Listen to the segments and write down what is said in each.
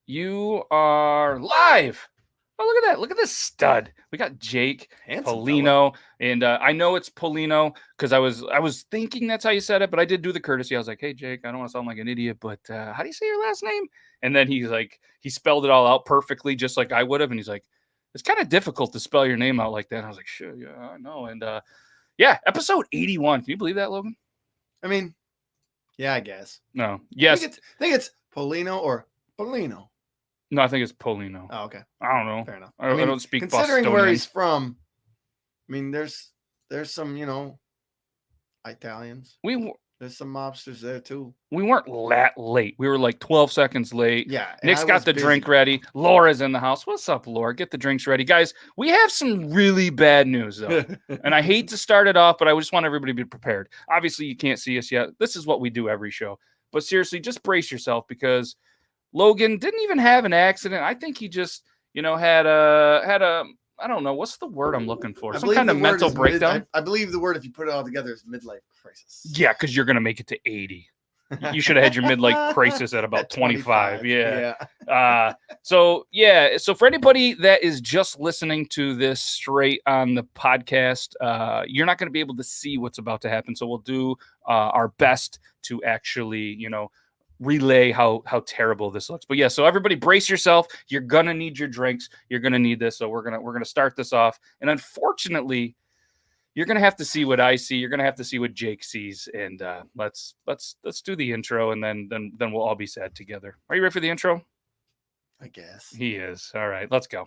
You are live. Oh, look at that. Look at this stud. We got Jake, Handsome Polino, and I know it's Polino because I was thinking that's how you said it, but I did do the courtesy. I was like, hey, Jake, I don't want to sound like an idiot, but how do you say your last name? And then he's like, he spelled it all out perfectly, just like I would have. And he's like, it's kind of difficult to spell your name out like that. And I was like, sure, yeah, I know. And yeah, episode 81. Can you believe that, Logan? I mean, yeah, I guess. No. Yes. I think it's Polino or Polino. No, I think it's Polino. Oh, okay. I don't know. Fair enough. I don't speak considering Bostonian. where he's from. I mean, there's some, Italians. There's some mobsters there too. We weren't that late. We were like 12 seconds late. Yeah. Nick's got the drink ready. Laura's in the house. What's up, Laura? Get the drinks ready. Guys, we have some really bad news, though. And I hate to start it off, but I just want everybody to be prepared. Obviously, you can't see us yet. This is what we do every show. But seriously, just brace yourself because Logan didn't even have an accident. I think he just, had a I don't know. What's the word I'm looking for? Some kind of mental breakdown? I believe the word, if you put it all together, is midlife crisis. Yeah, because you're going to make it to 80. You should have had your midlife crisis at about 25. Yeah. So for anybody that is just listening to this straight on the podcast, you're not going to be able to see what's about to happen. So we'll do our best to actually, relay how terrible this looks. But yeah, so everybody brace yourself. You're gonna need your drinks. You're gonna need this. So we're gonna start this off. And unfortunately, you're gonna have to see what I see. You're gonna have to see what Jake sees. And let's do the intro, and then we'll all be sad together. Are you ready for the intro? I guess he is. All right, let's go.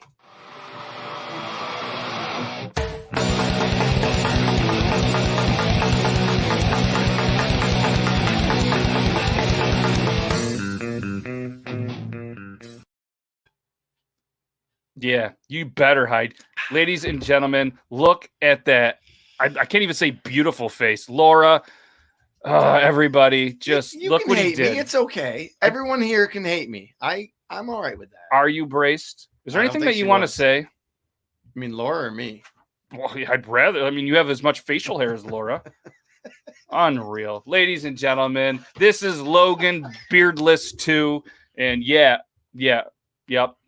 Yeah, you better hide. Ladies and gentlemen, look at that. I can't even say beautiful face. Laura, everybody, just look what he did. Me. It's okay. Everyone here can hate me. I'm all right with that. Are you braced? Is there anything that you want to say? I mean, Laura or me? Well, I'd rather. I mean, you have as much facial hair as Laura. Unreal. Ladies and gentlemen, this is Logan Beardless 2. And yep,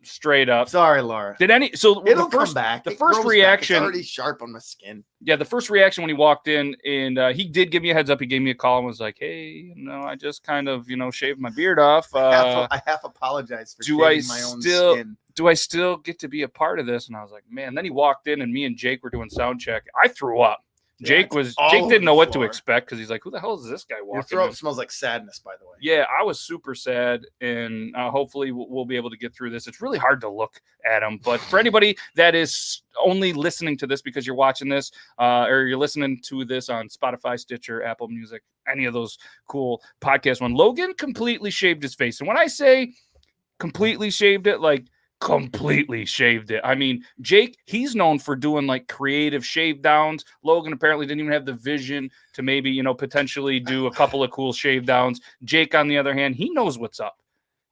straight up. Sorry, Laura. So it'll come back. The first reaction. It's already sharp on my skin. Yeah, the first reaction when he walked in, and he did give me a heads up. He gave me a call and was like, "Hey, I just kind of, shaved my beard off. I half apologized for shaving my own skin. Do I still get to be a part of this?" And I was like, "Man." Then he walked in, and me and Jake were doing sound check. I threw up. Jake didn't know what to expect because he's like, who the hell is this guy walking? Your throat smells like sadness, by the way. Yeah, I was super sad, and hopefully we'll be able to get through this. It's really hard to look at him, but for anybody that is only listening to this because you're watching this or you're listening to this on Spotify, Stitcher, Apple Music, any of those cool podcasts, when Logan completely shaved his face, and when I say completely shaved it, like completely shaved it. I mean, Jake, he's known for doing like creative shave downs. Logan apparently didn't even have the vision to maybe, potentially do a couple of cool shave downs. Jake, on the other hand, he knows what's up.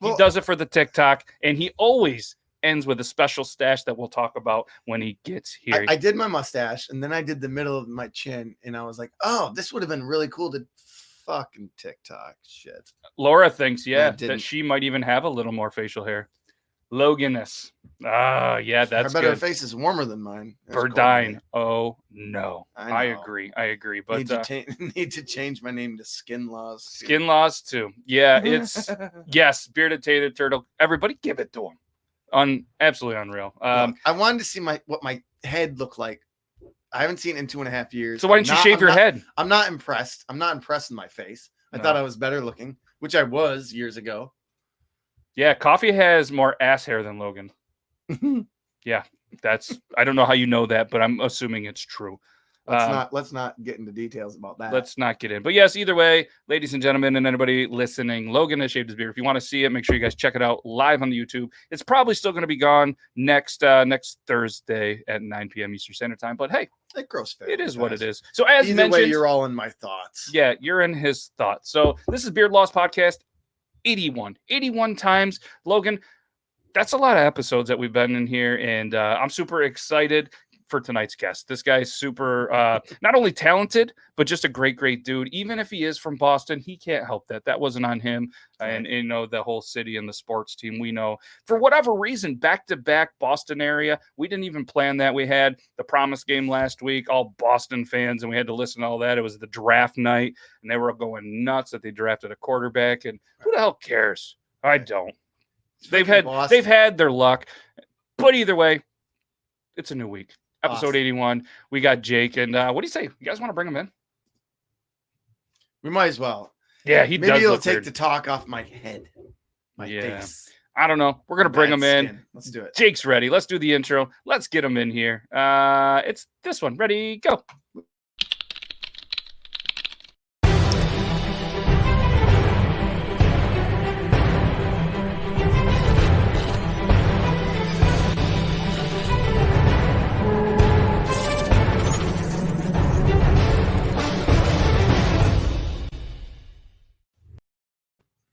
He does it for the TikTok, and he always ends with a special stash that we'll talk about when he gets here. I did my mustache, and then I did the middle of my chin, and I was like, oh, this would have been really cool to fucking TikTok shit. Laura thinks, that she might even have a little more facial hair. Loganess. Yeah, that's I bet her face is warmer than mine. Burdine. Oh no. I agree. But need to change my name to Skin Laws. Skin Laws too. Yeah, it's yes, bearded tater turtle. Everybody give it to him. Absolutely unreal. I wanted to see what my head looked like. I haven't seen it in 2.5 years. So why didn't you shave your head? I'm not impressed. I'm not impressed with my face. I thought I was better looking, which I was years ago. Yeah, Coffee has more ass hair than Logan. Yeah, I don't know how you know that, but I'm assuming it's true. Let's not get into details about that. Let's not get in. But yes, either way, ladies and gentlemen, and anybody listening, Logan has shaved his beard. If you want to see it, make sure you guys check it out live on the YouTube. It's probably still going to be gone next Thursday at 9 p.m. Eastern Standard Time. But hey, it grows fast. It is what it is. So as mentioned, you're all in my thoughts. Yeah, you're in his thoughts. So this is Beard Loss Podcast 81 times. Logan, that's a lot of episodes that we've been in here, and I'm super excited. for tonight's guest. This guy's super, not only talented, but just a great dude. Even if he is from Boston, he can't help that. That wasn't on him. And the whole city and the sports team, we know for whatever reason, back-to-back Boston area. We didn't even plan that. We had the promise game last week, all Boston fans, and we had to listen to all that. It was the draft night, and they were going nuts that they drafted a quarterback. And who the hell cares? I don't. They've had their luck, but either way, it's a new week. Episode 81. We got Jake, and what do you say? You guys want to bring him in? We might as well. Yeah, he does. Maybe he'll take the talk off my head, my face. I don't know. We're gonna bring him in. Let's do it. Jake's ready. Let's do the intro. Let's get him in here. It's this one. Ready? Go.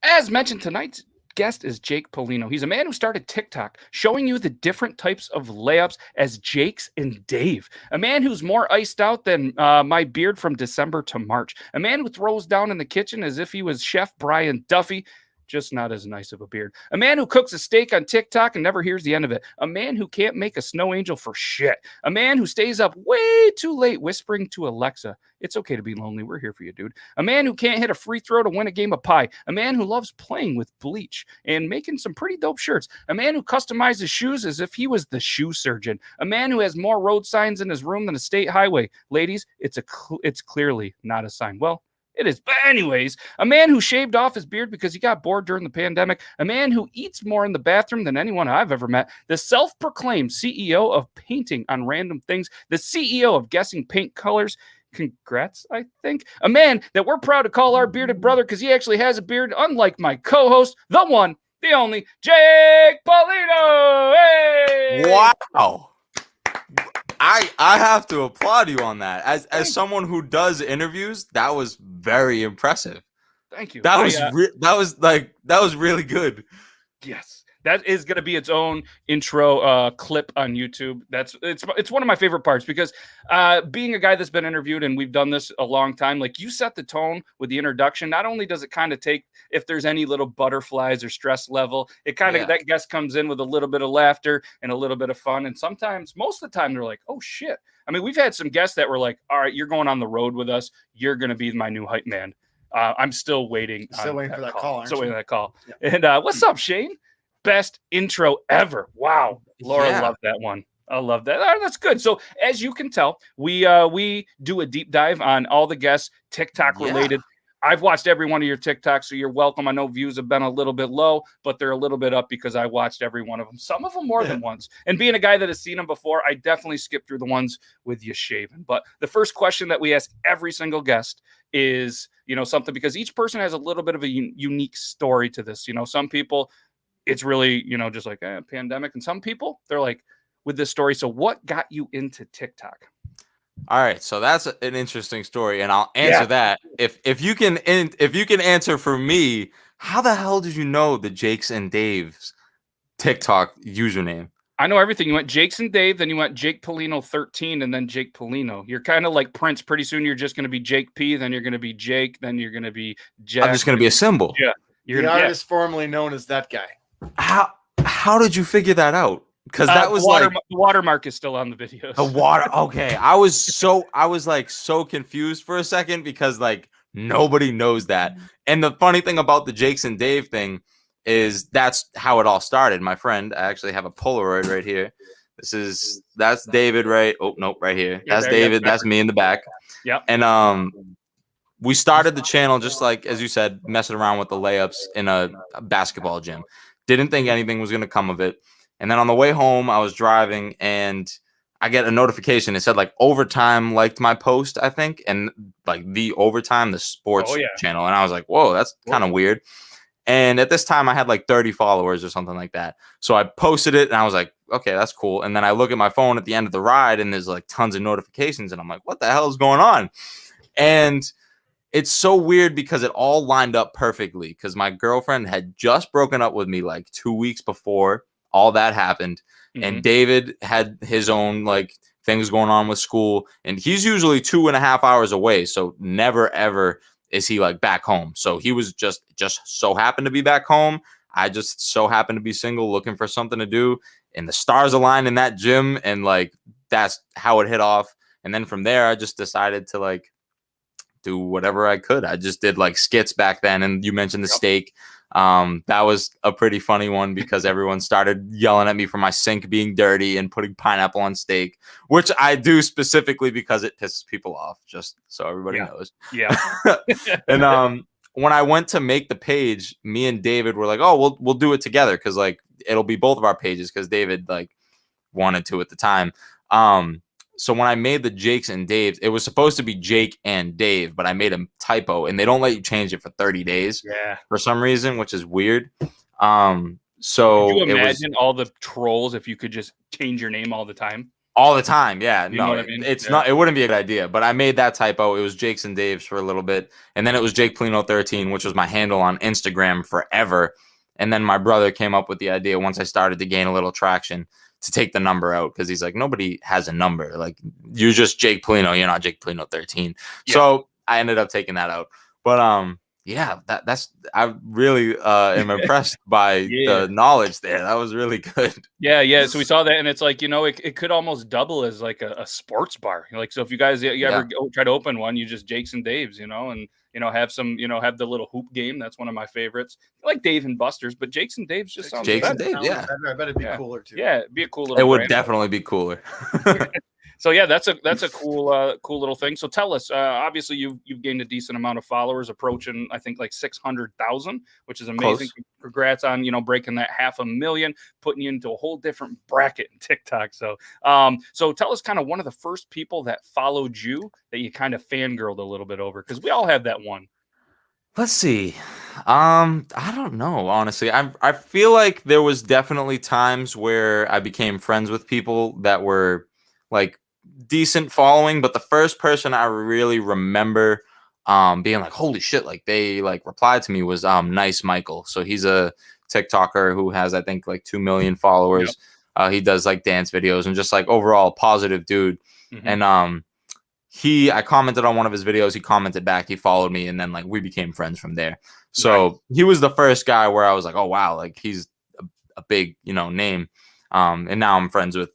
As mentioned, tonight's guest is Jake Polino. He's a man who started TikTok, showing you the different types of layups as Jakes and Dave. A man who's more iced out than my beard from December to March. A man who throws down in the kitchen as if he was Chef Brian Duffy, just not as nice of a beard. A man who cooks a steak on TikTok and never hears the end of it. A man who can't make a snow angel for shit. A man who stays up way too late whispering to Alexa, "It's okay to be lonely. We're here for you, dude." A man who can't hit a free throw to win a game of pie. A man who loves playing with bleach and making some pretty dope shirts. A man who customizes shoes as if he was the shoe surgeon. A man who has more road signs in his room than a state highway. Ladies, it's clearly not a sign. Well, it is. But anyways, a man who shaved off his beard because he got bored during the pandemic. A man who eats more in the bathroom than anyone I've ever met. The self-proclaimed CEO of painting on random things. The CEO of guessing paint colors. Congrats, I think. A man that we're proud to call our bearded brother because he actually has a beard, unlike my co-host, the one, the only, Jake Polino. Hey! Wow. I have to applaud you on that. As someone who does interviews, that was very impressive. Thank you. That was really good. Yes. That is going to be its own intro clip on YouTube. It's one of my favorite parts because being a guy that's been interviewed and we've done this a long time, like you set the tone with the introduction. Not only does it kind of take, if there's any little butterflies or stress level, it kind of, that guest comes in with a little bit of laughter and a little bit of fun. And sometimes, most of the time, they're like, "Oh shit." I mean, we've had some guests that were like, "All right, you're going on the road with us. You're going to be my new hype man." I'm still waiting. Still waiting for that call. Still waiting for that call. Yeah. And what's up, Shane? Best intro ever. Wow. Laura loved that one. I love that. All right, that's good. So as you can tell, we do a deep dive on all the guests, TikTok related. I've watched every one of your TikToks, so you're welcome. I know views have been a little bit low, but they're a little bit up because I watched every one of them. Some of them more than once. And being a guy that has seen them before, I definitely skip through the ones with you shaven. But the first question that we ask every single guest is, something, because each person has a little bit of a unique story to this. Some people, it's really, just like pandemic. And some people, they're like, with this story. So what got you into TikTok? All right, so that's an interesting story, and I'll answer that. If you can answer for me, how the hell did you know the Jakes and Dave's TikTok username? I know everything. You went Jakes and Dave, then you went Jake Polino 13, and then Jake Polino. You're kind of like Prince. Pretty soon you're just going to be Jake P, then you're going to be Jake, then you're going to be Jack. I'm just going to be a symbol. Yeah. You're the artist formerly known as that guy. How did you figure that out? Because that was the watermark is still on the videos. The water. Okay. I was so confused for a second because like nobody knows that. And the funny thing about the Jakes and Dave thing is that's how it all started. My friend, I actually have a Polaroid right here. That's David, right? Oh, nope, right here. That's David. That's me in the back. Yeah. And we started the channel just like, as you said, messing around with the layups in a basketball gym. Didn't think anything was going to come of it. And then on the way home, I was driving and I get a notification. It said like Overtime liked my post, I think. And like the Overtime, the sports channel. And I was like, whoa, that's kind of weird. And at this time I had like 30 followers or something like that. So I posted it and I was like, okay, that's cool. And then I look at my phone at the end of the ride and there's like tons of notifications. And I'm like, what the hell is going on? And it's so weird because it all lined up perfectly because my girlfriend had just broken up with me like 2 weeks before all that happened. And David had his own like things going on with school. And he's usually 2.5 hours away. So never, ever is he like back home. So he was just so happened to be back home. I just so happened to be single, looking for something to do. And the stars aligned in that gym. And like, that's how it hit off. And then from there, I just decided to like do whatever I could. I just did like skits back then. And you mentioned the steak. That was a pretty funny one because everyone started yelling at me for my sink being dirty and putting pineapple on steak, which I do specifically because it pisses people off, just so everybody knows. Yeah. And when I went to make the page, me and David were like, oh, we'll do it together because like it'll be both of our pages because David like wanted to at the time. So when I made the Jakes and Daves, it was supposed to be Jake and Dave, but I made a typo and they don't let you change it for 30 days for some reason, which is weird. So could you imagine all the trolls if you could just change your name all the time? All the time, yeah. You know what I mean? It's not. It wouldn't be a good idea. But I made that typo. It was Jakes and Daves for a little bit, and then it was Jake Polino 13, which was my handle on Instagram forever. And then my brother came up with the idea once I started to gain a little traction to take the number out because he's like, nobody has a number. Like you're just Jake Polino. You're not Jake Polino 13. Yeah. So I ended up taking that out. But yeah, that's I really am impressed by the knowledge there. That was really good. Yeah. So we saw that, and it's like, you know, it could almost double as like a sports bar. Like, so if you guys ever try to open one, you just Jakes and Daves, you know, and you know have some, you know, have the little hoop game. That's one of my favorites. I like Dave and Buster's, but Jakes and Daves just sounds Jakes better. and Daves, yeah. I bet it'd be cooler too. Yeah, it'd be a cool little. It would brand. definitely be cooler. So yeah, that's a cool little thing. So tell us, obviously you've gained a decent amount of followers, approaching I think like 600,000, which is amazing. Close. Congrats on, you know, breaking that 500,000, putting you into a whole different bracket in TikTok. So so tell us kind of one of the first people that followed you that you kind of fangirled a little bit over, because we all have that one. Let's see. I don't know, honestly. I feel like there was definitely times where I became friends with people that were like decent following, but the first person I really remember being like, holy shit, like they like replied to me was Nice Michael. So he's a TikToker who has I think like 2 million followers. Yep. He does like dance videos and just like overall positive dude. Mm-hmm. And I commented on one of his videos, he commented back, he followed me, and then like we became friends from there. So he was the first guy where I was like, oh wow, like he's a big, you know, name. And now I'm friends with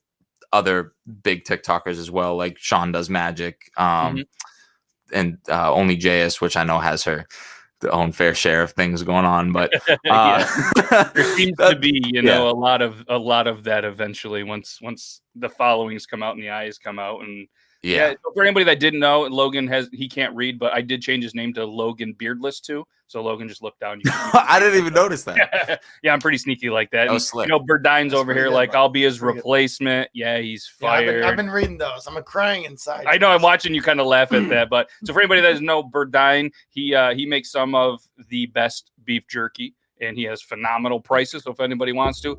other big TikTokers as well, like Sean Does Magic, and Only JS, which I know has her own fair share of things going on, but there seems to be, you know, a lot of that eventually once the followings come out and the eyes come out. And so for anybody that didn't know, Logan he can't read, but I did change his name to Logan Beardless too. So Logan, just look down. I didn't even notice that. Yeah, I'm pretty sneaky like that. That was slick. You know, Burdine's over here like, I'll be his replacement. Yeah, he's fired. Yeah, I've been reading those. I'm crying inside. I know. I'm watching you kind of laugh at that. But so for anybody that doesn't know, Burdine, he makes some of the best beef jerky, and he has phenomenal prices. So if anybody wants to,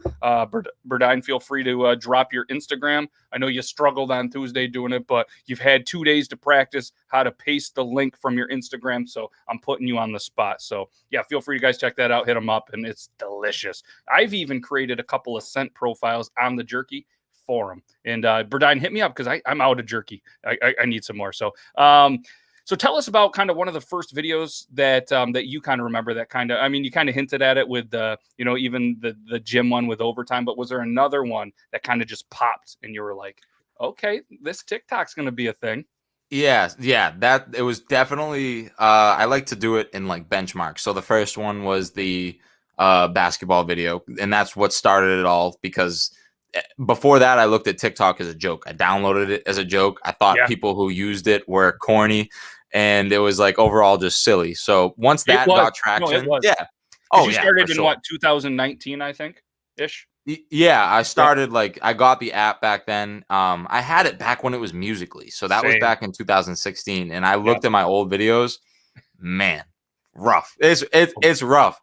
Burdine, feel free to drop your Instagram. I know you struggled on Tuesday doing it, but you've had 2 days to practice how to paste the link from your Instagram. So I'm putting you on the spot. So yeah, feel free to guys check that out. Hit them up, and it's delicious. I've even created a couple of scent profiles on the jerky for them. And Burdine, hit me up because I'm out of jerky. I need some more. So so tell us about kind of one of the first videos that that you kind of remember that kind of, I mean, you kind of hinted at it with you know, even the gym one with overtime, but was there another one that kind of just popped and you were like, okay, this TikTok's going to be a thing? Yeah, that it was definitely, I like to do it in like benchmarks. So the first one was the basketball video, and that's what started it all, because before that, I looked at TikTok as a joke. I downloaded it as a joke. I thought people who used it were corny, and it was like overall just silly. So once that got traction, you started in what, 2019, I think, ish. Yeah, I started like I got the app back then. I had it back when it was Musical.ly, so that was back in 2016. And I looked at my old videos. Man, rough. It's rough,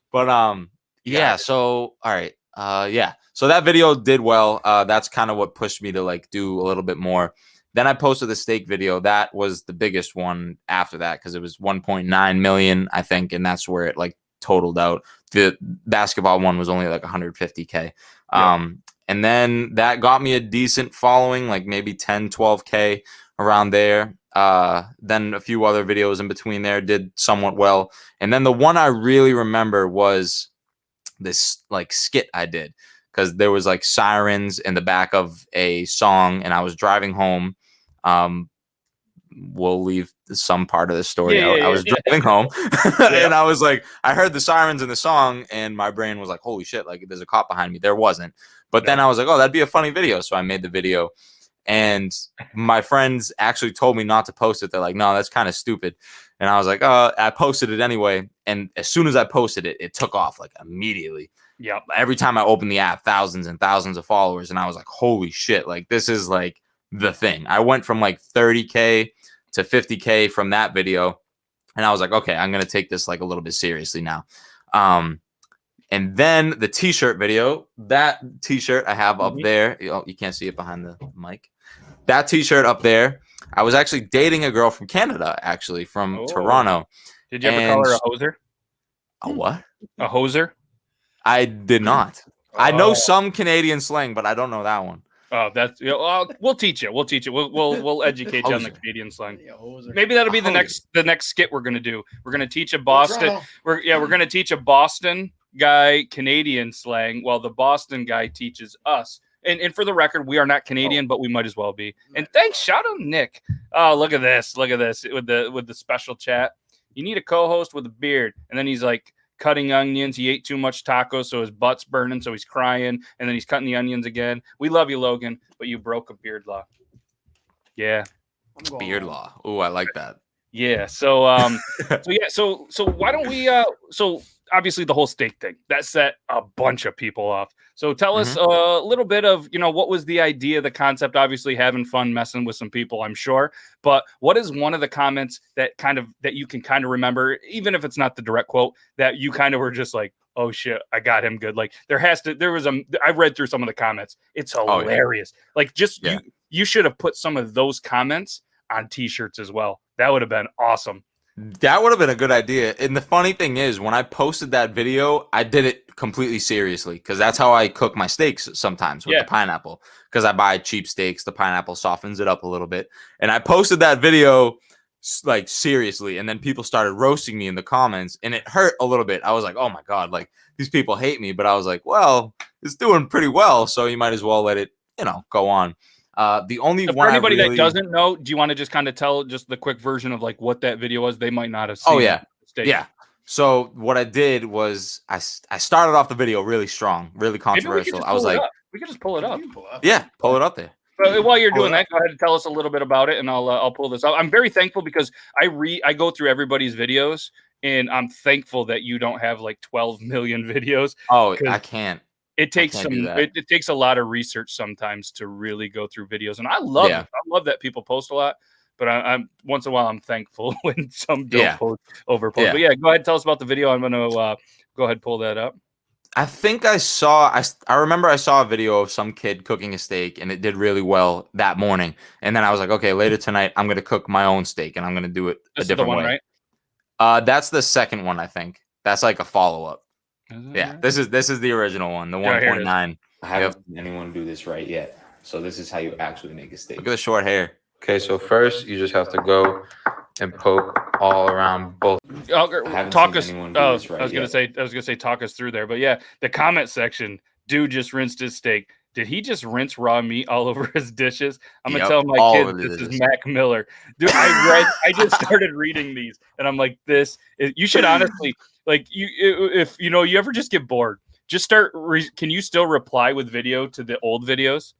but yeah. So all right, yeah. So that video did well. That's kind of what pushed me to like do a little bit more. Then I posted the steak video. That was the biggest one after that because it was 1.9 million, I think, and that's where it like totaled out. The basketball one was only like 150K. And And then that got me a decent following, like maybe 10, 12K around there. Then a few other videos in between there did somewhat well. And then the one I really remember was this like skit I did, because there was like sirens in the back of a song and I was driving home. We'll leave some part of the story. I was driving home and I was like, I heard the sirens in the song and my brain was like, holy shit, like there's a cop behind me. There wasn't. But then I was like, oh, that'd be a funny video. So I made the video, and my friends actually told me not to post it. They're like, no, that's kind of stupid. And I was like, I posted it anyway. And as soon as I posted it, it took off like immediately. Yeah. Every time I opened the app, thousands and thousands of followers. And I was like, holy shit, like this is like the thing. I went from like 30K to 50K from that video. And I was like, okay, I'm going to take this like a little bit seriously now. And then the t-shirt video, that t-shirt I have up there. You can't see it behind the mic. That t-shirt up there. I was actually dating a girl from Canada, actually from Toronto. Did you ever call her a hoser? A what? A hoser? I did not. I know some Canadian slang, but I don't know that one. Oh, that's we'll teach you. We'll teach you. We'll educate you on the Canadian slang. Maybe that'll be the next skit we're gonna do. We're gonna teach a Boston. We're gonna teach a Boston guy Canadian slang while the Boston guy teaches us. And for the record, we are not Canadian, but we might as well be. And thanks, shout out Nick. Oh, look at this with the special chat. You need a co-host with a beard, and then he's like cutting onions. He ate too much tacos, so his butt's burning, so he's crying, and then he's cutting the onions again. We love you, Logan, but you broke a beard law. Yeah. Beard law. Oh, I like that. Yeah. So so why don't we so obviously the whole steak thing that set a bunch of people off. So tell us a little bit of, what was the idea, the concept, obviously having fun, messing with some people, I'm sure. But what is one of the comments that you can kind of remember, even if it's not the direct quote, that you kind of were just like, oh shit, I got him good. Like I read through some of the comments. It's hilarious. Like you should have put some of those comments on t-shirts as well. That would have been awesome. That would have been a good idea. And the funny thing is, when I posted that video, I did it completely seriously, because that's how I cook my steaks sometimes with the pineapple, because I buy cheap steaks. The pineapple softens it up a little bit. And I posted that video like seriously, and then people started roasting me in the comments, and it hurt a little bit. I was like, oh my God, like these people hate me. But I was like, well, it's doing pretty well, so you might as well let it, go on. The only one for anybody that doesn't know, do you want to just kind of tell just the quick version of like what that video was? They might not have seen. Oh yeah. Yeah. So what I did was I started off the video really strong, really controversial. I was like, we could just pull it up. Yeah, pull it up there. While you're doing that, go ahead and tell us a little bit about it, and I'll pull this up. I'm very thankful because I go through everybody's videos, and I'm thankful that you don't have like 12 million videos. Oh, I can't. It takes it takes a lot of research sometimes to really go through videos, and I love it. I love that people post a lot, but I'm once in a while I'm thankful when some don't post overpost. But go ahead, tell us about the video. I'm gonna go ahead and pull that up. I think I remember I saw a video of some kid cooking a steak, and it did really well that morning. And then I was like, okay, later tonight I'm gonna cook my own steak, and I'm gonna do it a different way. Right? That's the second one, I think. That's like a follow-up. Yeah, this is the original one, the 1.9. I haven't seen anyone do this right yet. So this is how you actually make a steak. Look at the short hair. Okay, so first you just have to go and poke all around both. Talk us. I was gonna say talk us through there, but yeah, the comment section. Dude just rinsed his steak. Did he just rinse raw meat all over his dishes? I'm gonna tell my kids this is Mac Miller. Dude, I just started reading these, and I'm like, you should honestly. Like if you ever just get bored, just start. Can you still reply with video to the old videos?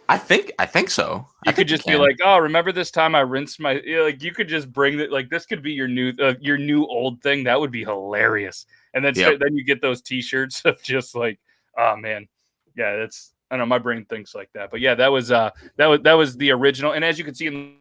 I think so. You could just be like, oh, remember this time I rinsed my. Like you could just bring that. Like this could be your new old thing. That would be hilarious. And then then you get those T-shirts of just like, oh man, yeah, that's. I don't know. My brain thinks like that. But yeah, that was the original. And as you can see in.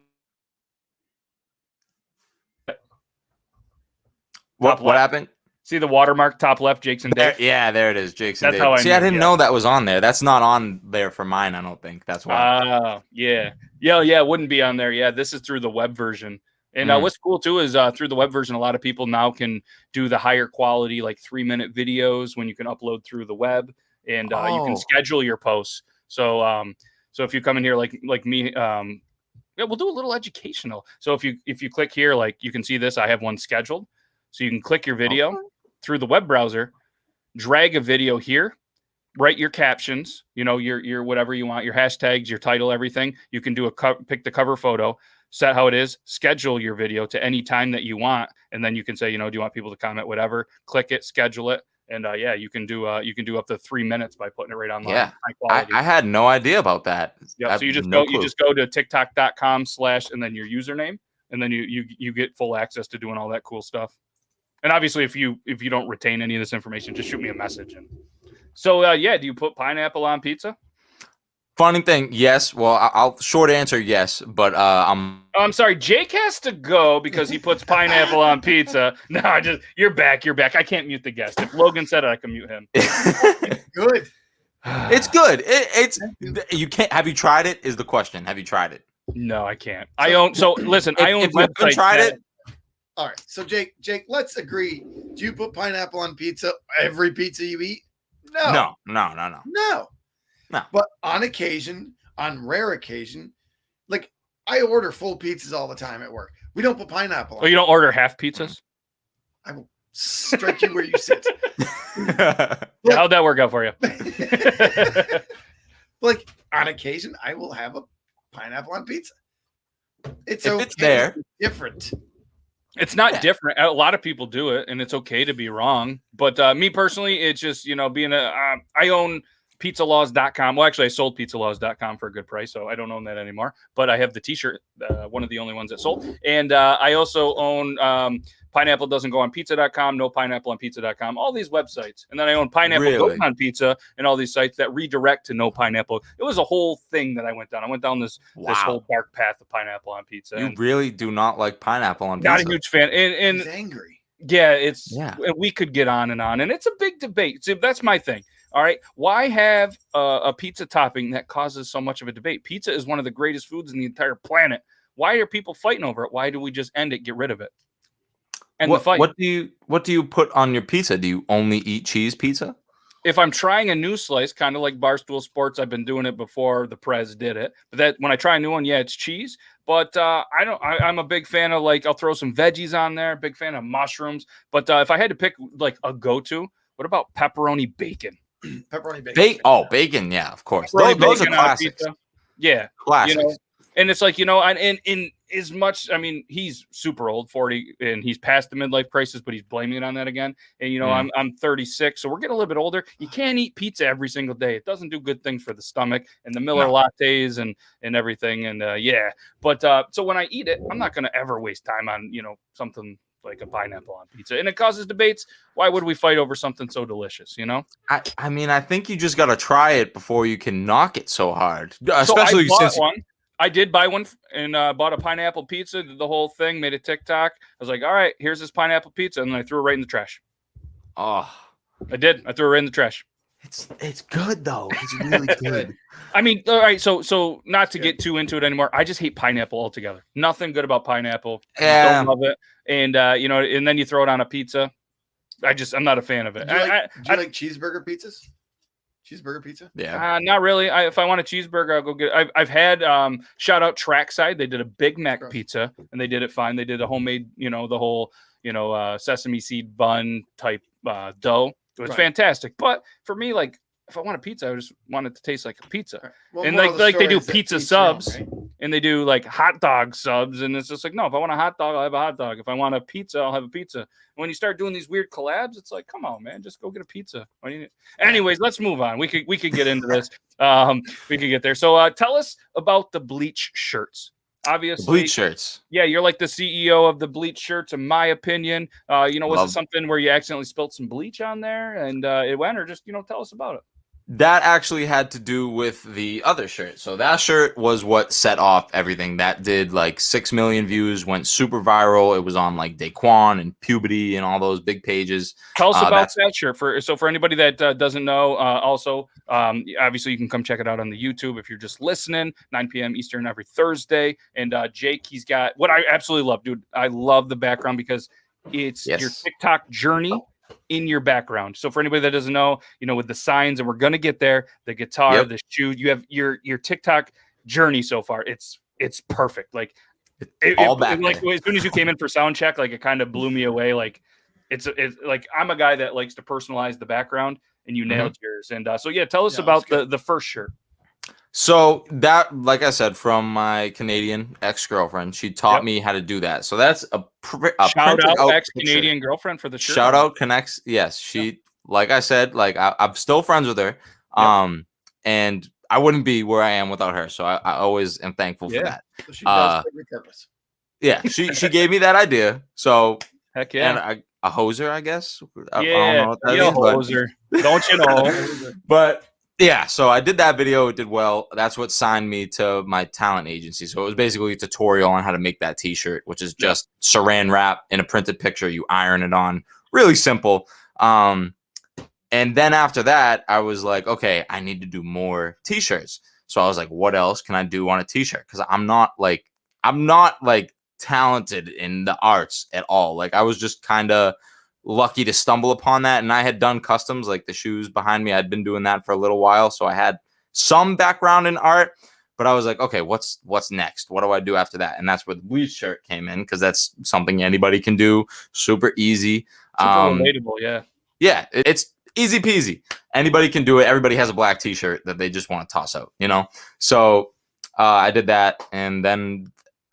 What happened? See the watermark top left, Jake's and Dave? Yeah, there it is, Jake's and Dave. I didn't know that was on there. That's not on there for mine, I don't think. That's why. Yeah, it wouldn't be on there. Yeah, this is through the web version. And what's cool, too, is through the web version, a lot of people now can do the higher quality, like 3-minute videos when you can upload through the web. And you can schedule your posts. So so if you come in here like me, yeah, we'll do a little educational. So if you click here, like you can see this, I have one scheduled. So you can click your video through the web browser, drag a video here, write your captions, your whatever you want, your hashtags, your title, everything. You can do pick the cover photo, set how it is, schedule your video to any time that you want, and then you can say, do you want people to comment, whatever, click it, schedule it. And yeah, you can do up to 3 minutes by putting it right online. Yeah, high quality. I had no idea about that. Yeah, so you just go to tiktok.com/ and then your username, and then you get full access to doing all that cool stuff. And obviously, if you don't retain any of this information, just shoot me a message. And so yeah, do you put pineapple on pizza? Funny thing, yes. Well, I'll short answer yes, but I'm sorry, Jake has to go because he puts pineapple on pizza. No, you're back. I can't mute the guest. If Logan said it, I can mute him. Good. It's good. You can't. Have you tried it? Is the question. Have you tried it? No, I can't. I own If you haven't tried it. All right. So Jake, let's agree. Do you put pineapple on pizza? Every pizza you eat? No. No. But on occasion, on rare occasion, like I order full pizzas all the time at work. We don't put pineapple on. Oh, you don't order half pizzas? I will strike you where you sit. How'd that work out for you? Like on occasion, I will have a pineapple on pizza. It's there. Different. It's not different. A lot of people do it, and it's okay to be wrong. But me personally, it's just being I own pizzalaws.com. Well, actually, I sold pizzalaws.com for a good price, so I don't own that anymore. But I have the T-shirt, one of the only ones that sold. And I also own Pineapple Doesn't Go on Pizza.com, No Pineapple on Pizza.com, all these websites. And then I own Pineapple Goes on Pizza and all these sites that redirect to No Pineapple. It was a whole thing that I went down. I went down this whole dark path of pineapple on pizza. You really do not like pineapple on pizza. Not a huge fan. And he's angry. Yeah, we could get on, and it's a big debate. See, that's my thing. All right. Why have a pizza topping that causes so much of a debate? Pizza is one of the greatest foods in the entire planet. Why are people fighting over it? Why do we just end it, get rid of it? And the fight. What do you put on your pizza? Do you only eat cheese pizza? If I'm trying a new slice, kind of like Barstool Sports, I've been doing it before the Prez did it. But that when I try a new one, yeah, it's cheese. But I'm a big fan of I'll throw some veggies on there. Big fan of mushrooms. But if I had to pick a go-to, what about pepperoni bacon? Pepperoni bacon. Bacon. Yeah, of course. Those are classics. Yeah. Classics. And it's in as much, he's super old, 40, and he's past the midlife crisis, but he's blaming it on that again. And, I'm 36, so we're getting a little bit older. You can't eat pizza every single day. It doesn't do good things for the stomach and the Miller lattes and everything. And yeah, but so when I eat it, I'm not going to ever waste time on, something like a pineapple on pizza, and it causes debates. Why would we fight over something so delicious? I think you just got to try it before you can knock it so hard, especially since I did buy one and bought a pineapple pizza, did the whole thing, made a TikTok. I was like, all right, here's this pineapple pizza. And then I threw it right in the trash. Oh, I did. I threw it right in the trash. It's good though. It's really good. All right. So not to get too into it anymore. I just hate pineapple altogether. Nothing good about pineapple. Yeah. Don't love it. And and then you throw it on a pizza. I'm not a fan of it. Do you like cheeseburger pizzas? Cheeseburger pizza? Yeah. Not really. If I want a cheeseburger, I'll go get it. I've had shout out Trackside. They did a Big Mac pizza and they did it fine. They did a homemade, the whole, sesame seed bun type dough. It was fantastic. But for me, if I want a pizza, I just want it to taste like a pizza. Right. Well, and they do pizza subs, right? And they do hot dog subs, and it's just no. If I want a hot dog, I'll have a hot dog. If I want a pizza, I'll have a pizza. And when you start doing these weird collabs, it's come on, man, just go get a pizza. Anyways, let's move on. We could get into this. We could get there. So tell us about the bleach shirts. Obviously, the bleach shirts. Yeah, you're like the CEO of the bleach shirts, in my opinion. Was it something where you accidentally spilled some bleach on there and it went, or just tell us about it? That actually had to do with the other shirt. So that shirt was what set off everything. That did 6 million views, went super viral. It was on Daquan and Puberty and all those big pages. Tell us about that shirt. For anybody that doesn't know, also, obviously you can come check it out on the YouTube if you're just listening, 9 p.m. Eastern every Thursday. And Jake, he's got what I absolutely love, dude. I love the background because it's your TikTok journey. in your background. So for anybody that doesn't know, with the signs, and we're gonna get there, the guitar, the shoe, you have your TikTok journey so far. It's perfect. Like all back like there. as soon as you came in for sound check, like it kind of blew me away. Like it's like I'm a guy that likes to personalize the background, and you nailed yours. And so tell us about the first shirt. So that, like I said, from my Canadian ex-girlfriend, she taught me how to do that. So that's a shout out ex-Canadian girlfriend for the shirt. Shout out connects. Yes, she, like I said, like I'm still friends with her. And I wouldn't be where I am without her. So I always am thankful for that. So she does serve a purpose. Yeah, she gave me that idea. So heck yeah. And a hoser, I guess. I Yeah, don't know what that a means, hoser. Don't you know? But yeah, so I did that video. It did well. That's what signed me to my talent agency. So it was basically a tutorial on how to make that T-shirt, which is just saran wrap in a printed picture. You iron it on. Really simple. And then after that, I was like, okay, I need to do more T-shirts. So I was like, what else can I do on a T-shirt? Because I'm not like talented in the arts at all. Like I was just kind of lucky to stumble upon that, and I had done customs, like the shoes behind me. I'd been doing that for a little while, so I had some background in art. But I was like, okay, what's next? What do I do after that? And that's where the bleach shirt came in, because that's something anybody can do. Super easy. Super relatable, yeah. Yeah, it's easy peasy. Anybody can do it. Everybody has a black T-shirt that they just want to toss out, So I did that, and then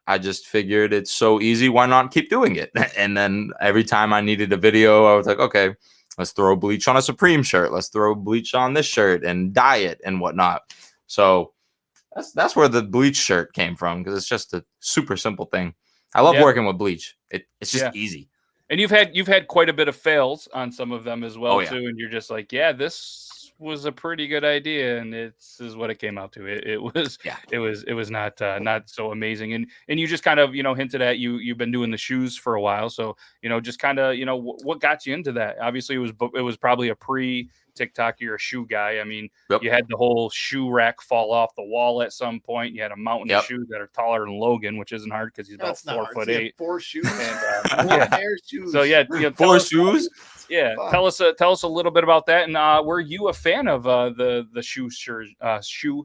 I just figured it's so easy. Why not keep doing it? And then every time I needed a video, I was like, okay, let's throw bleach on a Supreme shirt. Let's throw bleach on this shirt and dye it and whatnot. So that's where the bleach shirt came from, because it's just a super simple thing. I love working with bleach. It's just easy. And you've had quite a bit of fails on some of them as well too. And you're just like, this was a pretty good idea, and this is what it came out to. It was not so amazing. And you just kind of hinted at you've been doing the shoes for a while, so just kind of what got you into that. Obviously it was probably a pre-TikTok. You're a shoe guy. I mean, you had the whole shoe rack fall off the wall at some point. You had a mountain of shoes that are taller than Logan, which isn't hard because he's about 4'8". 4 shoes And shoes. so 4 shoes. Yeah, tell us a little bit about that. And were you a fan of the shoe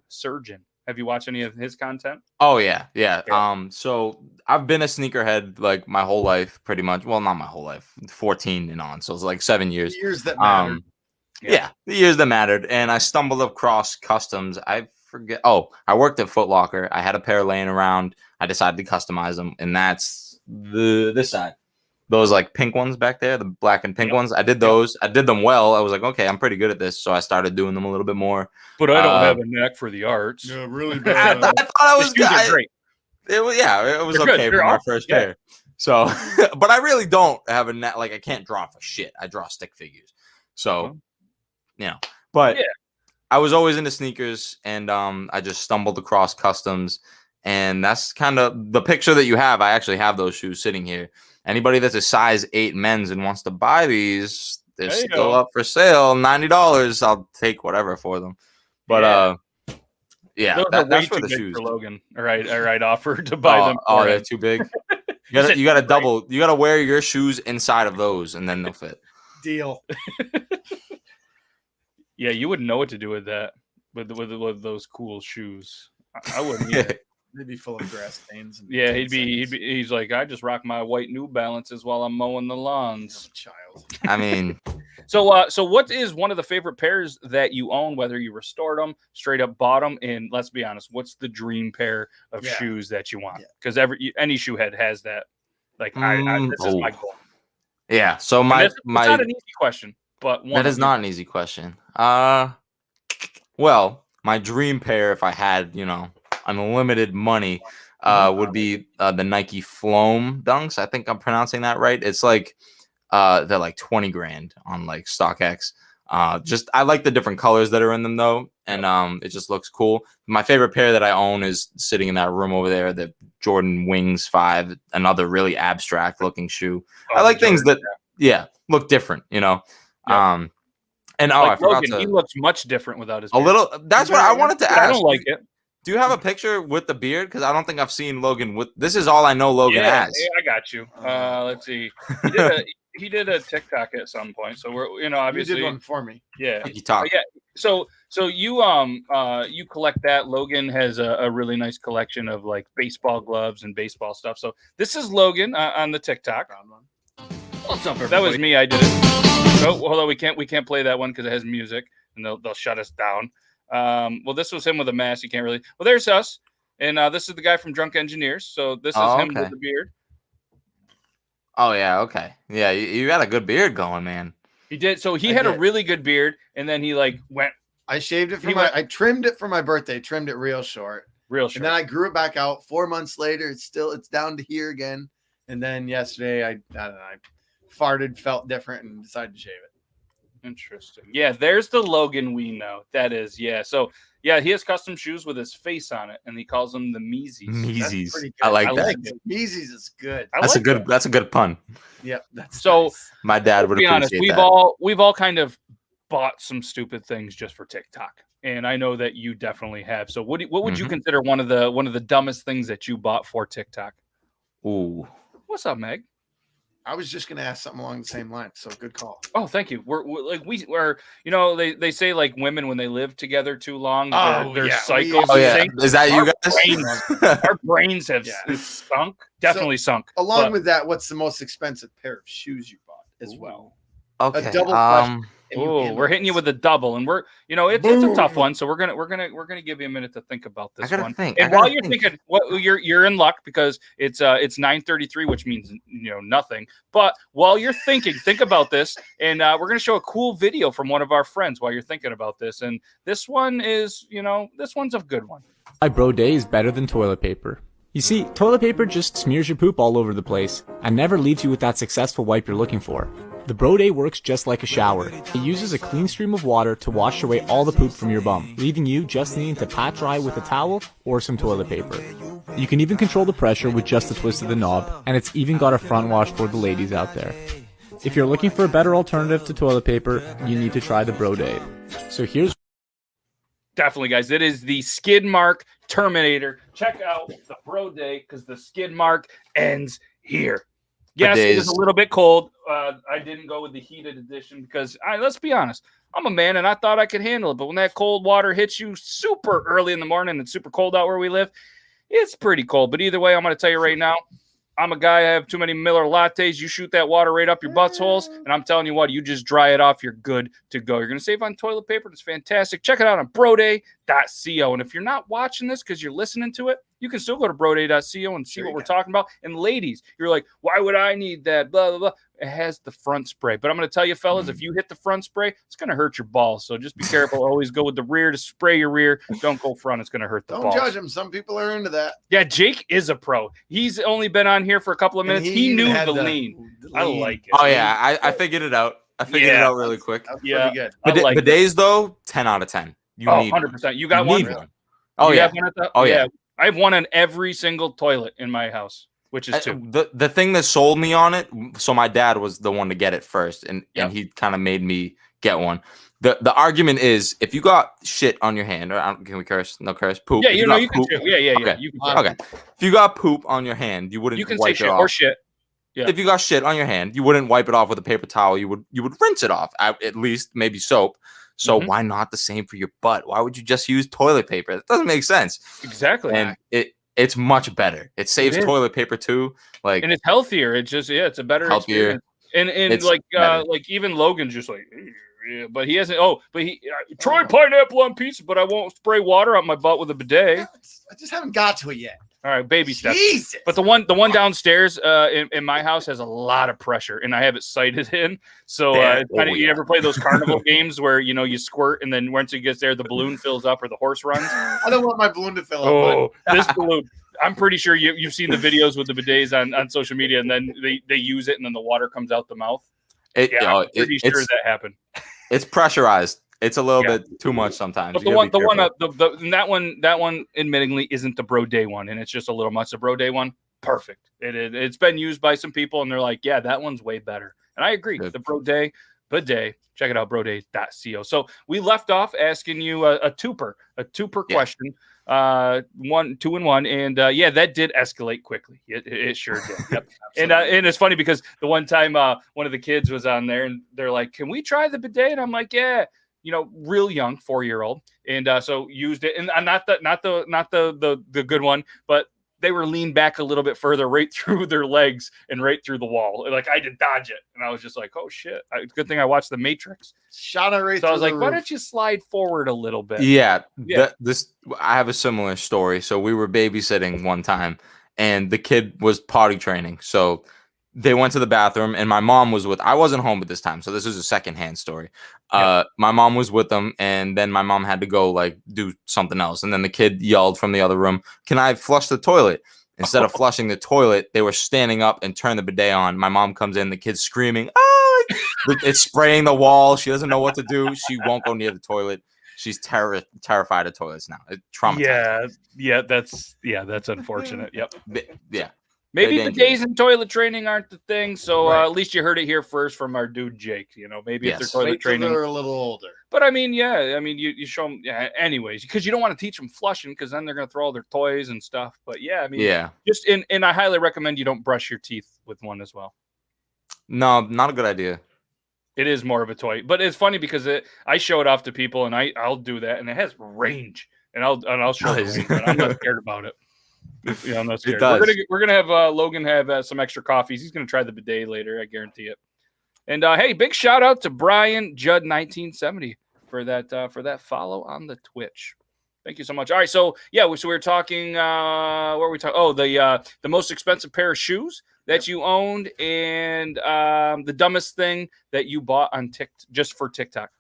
surgeon? Have you watched any of his content? Oh yeah. So I've been a sneakerhead like my whole life, pretty much. Well, not my whole life, 14 and on. So it's like 7 years. Years that mattered. The years that mattered. And I stumbled across customs. I forget. Oh, I worked at Foot Locker. I had a pair laying around. I decided to customize them, and that's this side. Those like pink ones back there, the black and pink ones. I did those. I did them well. I was like, okay, I'm pretty good at this. So I started doing them a little bit more. But I don't have a knack for the arts. Yeah, really I bad. thought I was good. Great. It was They're okay good. for my first pair. So, but I really don't have a knack. Like I can't draw for shit. I draw stick figures. So, but I was always into sneakers, and I just stumbled across customs, and that's kind of the picture that you have. I actually have those shoes sitting here. Anybody that's a size 8 men's and wants to buy these, they're still up for sale. $90. I'll take whatever for them. But that's for the shoes. For Logan. All right, offer to buy them. Oh, they're too big. You got to double. You got to wear your shoes inside of those, and then they'll fit. Deal. Yeah, you wouldn't know what to do with that. With those cool shoes, I wouldn't. Either. They'd be full of grass stains. And he's like, I just rock my white New Balances while I'm mowing the lawns. Child. I mean, so what is one of the favorite pairs that you own, whether you restored them, straight up bought them, and let's be honest, what's the dream pair of shoes that you want? Because any shoe head has that. Like, this is my goal. Yeah. So it's not an easy question, but that is not an easy question. Well, my dream pair, if I had, unlimited money, would be the Nike Floam Dunks. I think I'm pronouncing that right. It's like they're like 20 grand on like StockX. I like the different colors that are in them though, and it just looks cool. My favorite pair that I own is sitting in that room over there, the Jordan Wings 5, another really abstract looking shoe. I like things that look different, And I forgot Logan, he looks much different without his beard. A little. That's what I wanted to ask. I don't like it. Do you have a picture with the beard? Because I don't think I've seen Logan with. This is all I know Logan has. Yeah, I got you. Let's see. he did a TikTok at some point, so we're You obviously did one for me. yeah. You talk. Yeah. So you you collect that. Logan has a really nice collection of like baseball gloves and baseball stuff. So this is Logan on the TikTok. Found one. What's up, that was me. I did it. Oh, hold on. We can't play that one because it has music and they'll shut us down. Well, this was him with a mask. You can't really. Well, there's us, and this is the guy from Drunk Engineers. So this is him okay. with the beard. Oh yeah, okay. Yeah, you got a good beard going, man. He did. So he I had a did. really good beard, and then he like went I shaved it for He my. went- I trimmed it for my birthday. Trimmed it real short, real and short. then I grew it back out. 4 months later, it's down to here again. And then yesterday, I don't know, I farted, felt different, and decided to shave it. Interesting. Yeah, there's the Logan we know. That is, yeah. So yeah, he has custom shoes with his face on it, and he calls them the Meezies. Meezies. pretty I good. like I that. like it. Yeezys is good. I That's like a good. that. That's a good pun. Yep. That's So- nice. My dad would To be honest, appreciate we've all kind of bought some stupid things just for TikTok, and I know that you definitely have. So what would you Mhm. consider one of the dumbest things that you bought for TikTok? that. Ooh. What's up, Meg? I was just gonna ask something along the same line. So good call. Oh, thank you. We're like we're they say like women when they live together too long, Oh, their yeah, cycles Oh yeah. sink. Is that you Our guys? Our brains have Yeah. sunk, definitely sunk. Along But- with that, what's the most expensive pair of shoes you bought as well? Okay. double question. Can you Oh, handle we're hitting you this? with a double, and we're it's a tough Boom. one. So we're gonna give you a minute to think about I this gotta one. think. I And while gotta you're think. thinking, you're in luck because it's 9:33, which means nothing. But while you're thinking, think about this, and we're gonna show a cool video from one of our friends while you're thinking about this. And this one is this one's a good one. My bro day is better than toilet paper. You see, toilet paper just smears your poop all over the place and never leaves you with that successful wipe you're looking for. The bro day works just like a shower. It uses a clean stream of water to wash away all the poop from your bum, leaving you just needing to pat dry with a towel or some toilet paper. You can even control the pressure with just a twist of the knob, and it's even got a front wash for the ladies out there. If you're looking for a better alternative to toilet paper, you need to try the bro day. So here's Definitely, guys. It is the skid mark Terminator. Check out the Bro Day because the skid mark ends here. Yes, it is a Bidets. little bit cold. I didn't go with the heated edition because let's be honest. I'm a man and I thought I could handle it. But when that cold water hits you super early in the morning and it's super cold out where we live, it's pretty cold. But either way, I'm going to tell you right now, I'm a guy. I have too many Miller lattes. You shoot that water right up your buttholes, and I'm telling you what, you just dry it off. You're good to go. You're going to save on toilet paper. It's fantastic. Check it out on broday.co. And if you're not watching this because you're listening to it, you can still go to broday.co and see There what you we're go. talking about. And ladies, you're like, why would I need that? Blah, blah, blah. It has the front spray. But I'm going to tell you, fellas, if you hit the front spray, it's going to hurt your balls. So just be careful. Always go with the rear to spray your rear. Don't go front. It's going to hurt the Don't balls. judge them. Some people are into that. Yeah, Jake is a pro. He's only been on here for a couple of And minutes. He even knew had the lean. I lean. like it. Oh yeah, I figured it out. I figured it Yeah. out really quick. That's Yeah. pretty good. I like it. Bidets though, 10 out of 10. You Oh, need 100%. You got You one? need one. Oh You yeah. have one at the- Oh, yeah. I have one on every single toilet in my house, which is two. The thing that sold me on it, so my dad was the one to get it first, and Yep. he kind of made me get one. The argument is if you got shit on your hand, or can we curse? No curse. Poop. Yeah, If you know got you can. poop- Yeah. Okay. You can. Okay. If you got poop on your hand, you wouldn't You can say wipe shit it or off. shit. Yeah. If you got shit on your hand, you wouldn't wipe it off with a paper towel. You would rinse it off. At least maybe soap. So Mhm. why not the same for your butt? Why would you just use toilet paper? That doesn't make sense. Exactly. And it's much better. It saves is. toilet paper too. Like And it's healthier. It's just it's a better Healthier. experience. And It's like better. like even Logan's just like, yeah, but he hasn't. Oh, but he try pineapple on pizza, but I won't spray water on my butt with a bidet. I just haven't got to it yet. All right, baby steps. Jesus. But the one downstairs in my house has a lot of pressure, and I have it sighted in. So Yeah. it's kinda, Oh, you yeah. ever play those carnival games where you squirt, and then once it gets there, the balloon fills up or the horse runs? I don't want my balloon to fill up. Oh, this balloon! I'm pretty sure you've seen the videos with the bidets on social media, and then they use it, and then the water comes out the mouth. Yeah, I'm pretty sure that happened. it's pressurized. It's a little Yeah. bit too much sometimes. But You the gotta one, be careful. and that one, admittingly, isn't the Bro Day one, and it's just a little much. The Bro Day one, perfect. It's been used by some people, and they're like, yeah, that one's way better. And I agree. Good. The Bro Day, bidet. Check it out, broday.co. So we left off asking you a twoper question. 1, 2, and 1, and yeah, that did escalate quickly. It sure did. Yep. And it's funny because the one time one of the kids was on there and they're like, "Can we try the bidet?" And I'm like, "Yeah." Real young 4-year-old, and so used it, and not the good one, but they were leaned back a little bit further, right through their legs and right through the wall. Like I did dodge it, and I was just like, "Oh shit!" Good thing I watched The Matrix. Shot it right. So I was like, "Why don't you slide forward a little bit?" Yeah. I have a similar story. So we were babysitting one time, and the kid was potty training. So they went to the bathroom, and my mom was I wasn't home at this time, so this is a secondhand story. My mom was with them, and then my mom had to go like do something else, and then the kid yelled from the other room, "Can I flush the toilet?" Instead of flushing the toilet, they were standing up and turned the bidet on. My mom comes in, the kid's screaming, "Oh!" It's spraying the wall. She doesn't know what to do. She won't go near the toilet. She's terrified of toilets now. It traumatized. That's unfortunate. Yep. Yeah. Maybe bidets and toilet training aren't the thing, so at least you heard it here first from our dude Jake. Maybe if they're toilet training, they're a little older. But I mean, you show them, anyways, because you don't want to teach them flushing because then they're gonna throw all their toys and stuff. But just and I highly recommend you don't brush your teeth with one as well. No, not a good idea. It is more of a toy, but it's funny because I show it off to people and I'll do that, and it has range, and I'll show it, but I'm not scared about it. I'm not scared. We're gonna have Logan have some extra coffees. He's gonna try the bidet later, I guarantee it. And hey, big shout out to Brian Judd 1970 for that follow on the Twitch. Thank you so much. All right, so we were talking. What were we talking? Oh, the most expensive pair of shoes that you owned, and the dumbest thing that you bought on just for TikTok.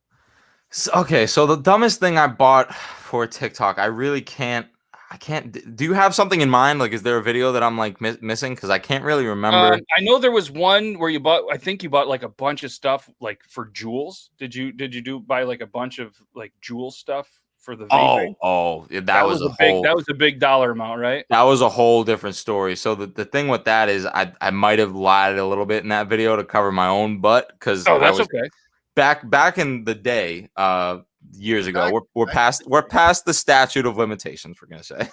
So the dumbest thing I bought for TikTok, I really can't. Do you have something in mind? Like, is there a video that I'm like missing? Because I can't really remember. I know there was one where I think you bought like a bunch of stuff like for jewels. Did you buy like a bunch of like jewel stuff for the vaping? That was a big dollar amount, right? That was a whole different story. So the thing with that is I might have lied a little bit in that video to cover my own butt because okay. Back in the day, years ago, we're past the statute of limitations, we're gonna say.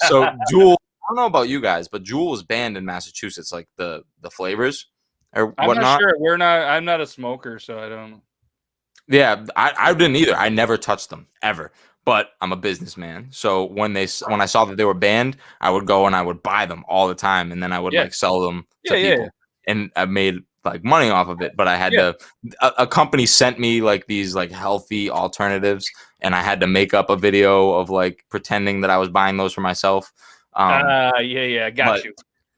So Juul, I don't know about you guys, but Juul was banned in Massachusetts, like the flavors or whatnot. I'm not sure. I'm not a smoker, so I don't know. Yeah, I didn't either. I never touched them ever. But I'm a businessman, so when I saw that they were banned, I would go and I would buy them all the time, and then I would like sell them to people, and I made like money off of it. But I had a company sent me like these like healthy alternatives, and I had to make up a video of like pretending that I was buying those for myself. Got you.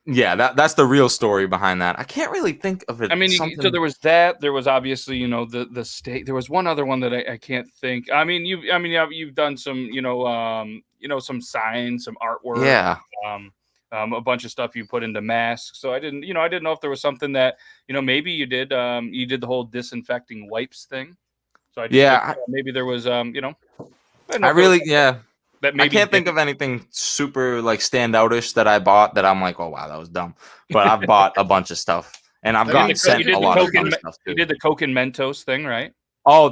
Yeah, that's the real story behind that. I can't really think of it. I mean, so there was that. There was obviously, the state. There was one other one that I can't think. I mean, you've done some, some signs, some artwork. Yeah. A bunch of stuff you put into masks. So I didn't know if there was something that, maybe you did. You did the whole disinfecting wipes thing. So maybe there was, I can't think of anything super like standoutish that I bought that I'm like, oh wow, that was dumb. But I've bought a bunch of stuff, and I've gotten sent a lot of stuff too. You did the Coke and Mentos thing, right? Oh,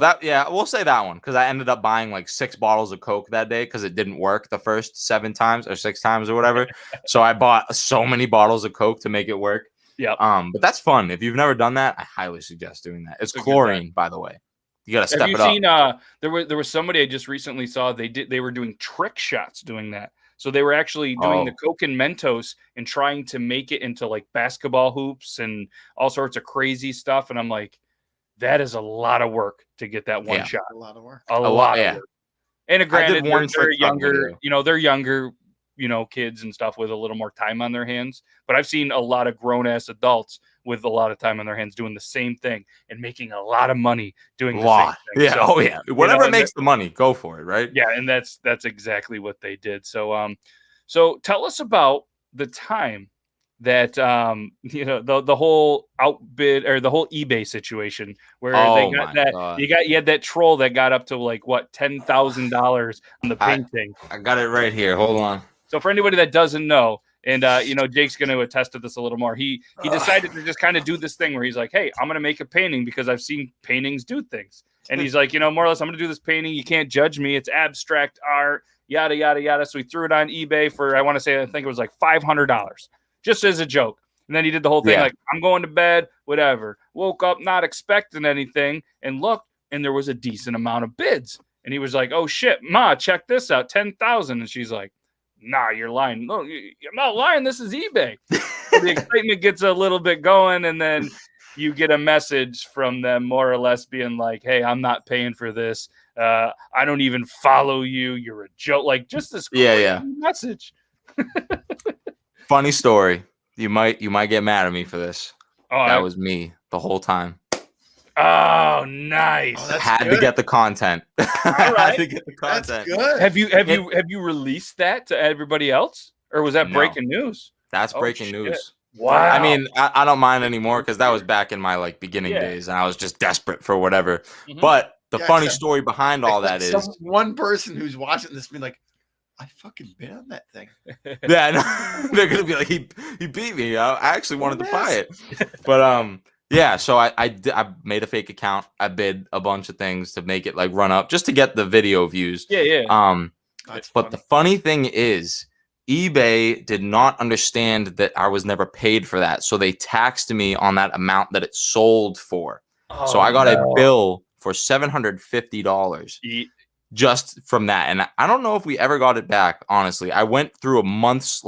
we'll say that one because I ended up buying like 6 bottles of Coke that day because it didn't work the first 7 times or 6 times or whatever. So I bought so many bottles of Coke to make it work. Yeah. But that's fun. If you've never done that, I highly suggest doing that. It's chlorine, by the way. You gotta step it up. Have you seen? There was somebody I just recently saw. They were doing trick shots doing that. So they were actually doing the Coke and Mentos and trying to make it into like basketball hoops and all sorts of crazy stuff. And I'm like, that is a lot of work to get that one shot. A lot of work. A lot of work. And granted, they're younger. They're younger. Kids and stuff with a little more time on their hands. But I've seen a lot of grown ass adults with a lot of time on their hands doing the same thing and making a lot of money doing the same thing. Yeah. So, whatever makes the money, go for it, right? Yeah, and that's exactly what they did. So so tell us about the time that the whole outbid or the whole eBay situation where they got that God. You had that troll that got up to like what $10,000 on the painting. I got it right here. Hold on. So for anybody that doesn't know, And Jake's going to attest to this a little more. He decided to just kind of do this thing where he's like, hey, I'm going to make a painting because I've seen paintings do things. And he's like, more or less, I'm going to do this painting. You can't judge me. It's abstract art, yada, yada, yada. So he threw it on eBay for, I think it was like $500, just as a joke. And then he did the whole thing like, I'm going to bed, whatever. Woke up not expecting anything and looked, and there was a decent amount of bids. And he was like, oh, shit, Ma, check this out, 10,000. And she's like, nah, you're lying. No, I'm not lying. This is eBay. The excitement gets a little bit going, and then you get a message from them more or less being like, hey, I'm not paying for this. I don't even follow you. You're a joke. Like, just this crazy message. Funny story. You might get mad at me for this. Oh, that was me the whole time. Oh, nice. Oh, had to get the content. Had to get the content. That's good. Have you released that to everybody else, or was that breaking news? That's breaking news. Wow. I mean, I don't mind anymore because that was back in my beginning days, and I was just desperate for whatever. Mhm. But the funny story behind all that is one person who's watching this being like, I fucking bid on that thing. yeah, no, they're gonna be like, he beat me. I actually wanted to buy it, but yeah. So I made a fake account. I bid a bunch of things to make it run up just to get the video views. Yeah. But the funny thing is, eBay did not understand that I was never paid for that, so they taxed me on that amount that it sold for. So I got a bill for $750 just from that, and I don't know if we ever got it back. Honestly, I went through a month's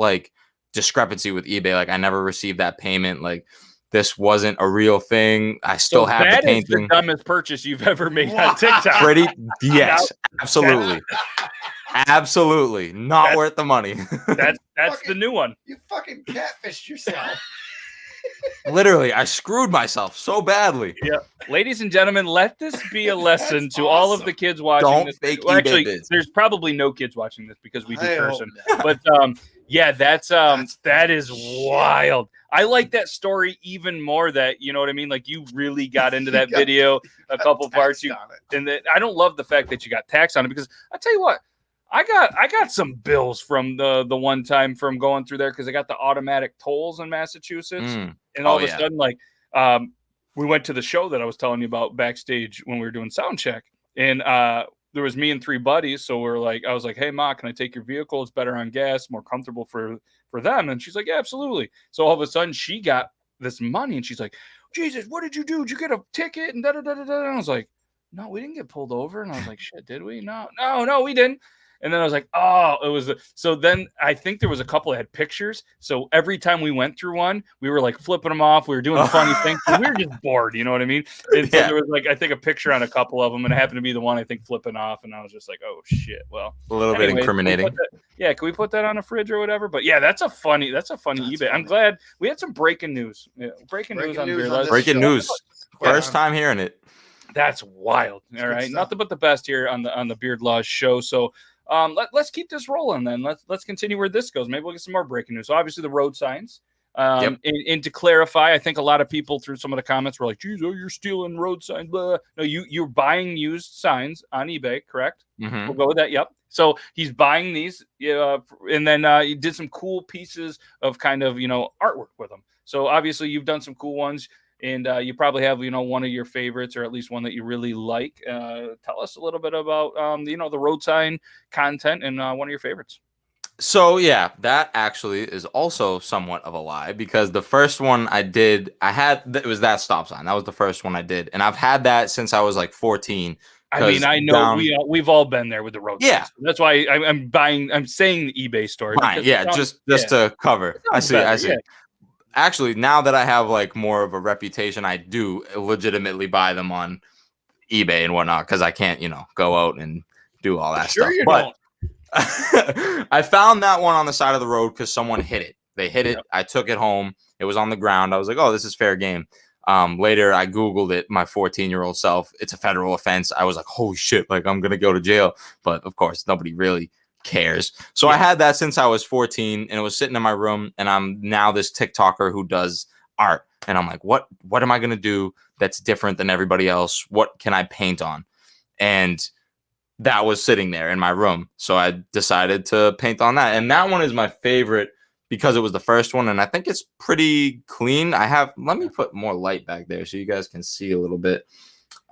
discrepancy with eBay. I never received that payment. This wasn't a real thing. I still have the painting. That is the dumbest purchase you've ever made on TikTok. Yes, absolutely. Absolutely not worth the money. That's the new one. You fucking catfished yourself. Literally, I screwed myself so badly. Yeah, ladies and gentlemen, let this be a lesson to all of the kids watching. Don't this. fake Well, eBay actually, bids. there's probably no kids watching this because we do I curse hope them. But yeah, that is wild. I like that story even more. That you know what I mean. You really got into that video, a couple parts. I don't love the fact that you got taxed on it because I tell you what. I got some bills from the one time from going through there because I got the automatic tolls in Massachusetts, and all of a sudden, we went to the show that I was telling you about backstage when we were doing sound check, and there was me and 3 buddies. So I was like, hey, Ma, can I take your vehicle? It's better on gas, more comfortable for them. And she's like, yeah, absolutely. So all of a sudden, she got this money, and she's like, Jesus, what did you do? Did you get a ticket? And And I was like, no, we didn't get pulled over. And I was like, shit, did we? No, we didn't. And then I was like, oh, it was. So then I think there was a couple that had pictures. So every time we went through one, we were flipping them off. We were doing funny things. We were just bored. You know what I mean? And so there was I think a picture on a couple of them, and it happened to be the one I think flipping off. And I was just like, oh shit. Well, a little bit incriminating. Can we put that on a fridge or whatever? But yeah, that's a funny eBay. I'm glad we had some breaking news. Yeah, breaking news on Beer. Breaking news. First time hearing it. That's wild. All right, nothing but the best here on the Beard Laws show. So. Let's keep this rolling then. Let's continue where this goes. Maybe we'll get some more breaking news. So obviously the road signs. And to clarify, I think a lot of people through some of the comments were like, geez, you're stealing road signs. Blah. No, you're buying used signs on eBay, correct? Mm-hmm. We'll go with that. Yep. So he's buying these, and then he did some cool pieces of kind of, artwork with them. So obviously you've done some cool ones. And you probably have, one of your favorites, or at least one that you really like. Tell us a little bit about, the road sign content and one of your favorites. So, yeah, that actually is also somewhat of a lie because the first one I did, it was that stop sign. That was the first one I did. And I've had that since I was 14. I mean, I know we've all been there with the road signs. So that's why I'm saying the eBay story. Fine, just to cover. I see. Yeah. Actually, now that I have more of a reputation, I do legitimately buy them on eBay and whatnot because I can't, go out and do all that stuff. But I found that one on the side of the road because someone hit it. They hit it. I took it home. It was on the ground. I was like, oh, this is fair game. Later, I Googled it, my 14-year-old self. It's a federal offense. I was like, holy shit, I'm going to go to jail. But of course, nobody really cares. So I had that since I was 14 and it was sitting in my room, and I'm now this TikToker who does art. And I'm like, what am I going to do that's different than everybody else? What can I paint on? And that was sitting there in my room. So I decided to paint on that. And that one is my favorite because it was the first one, and I think it's pretty clean. Let me put more light back there so you guys can see a little bit.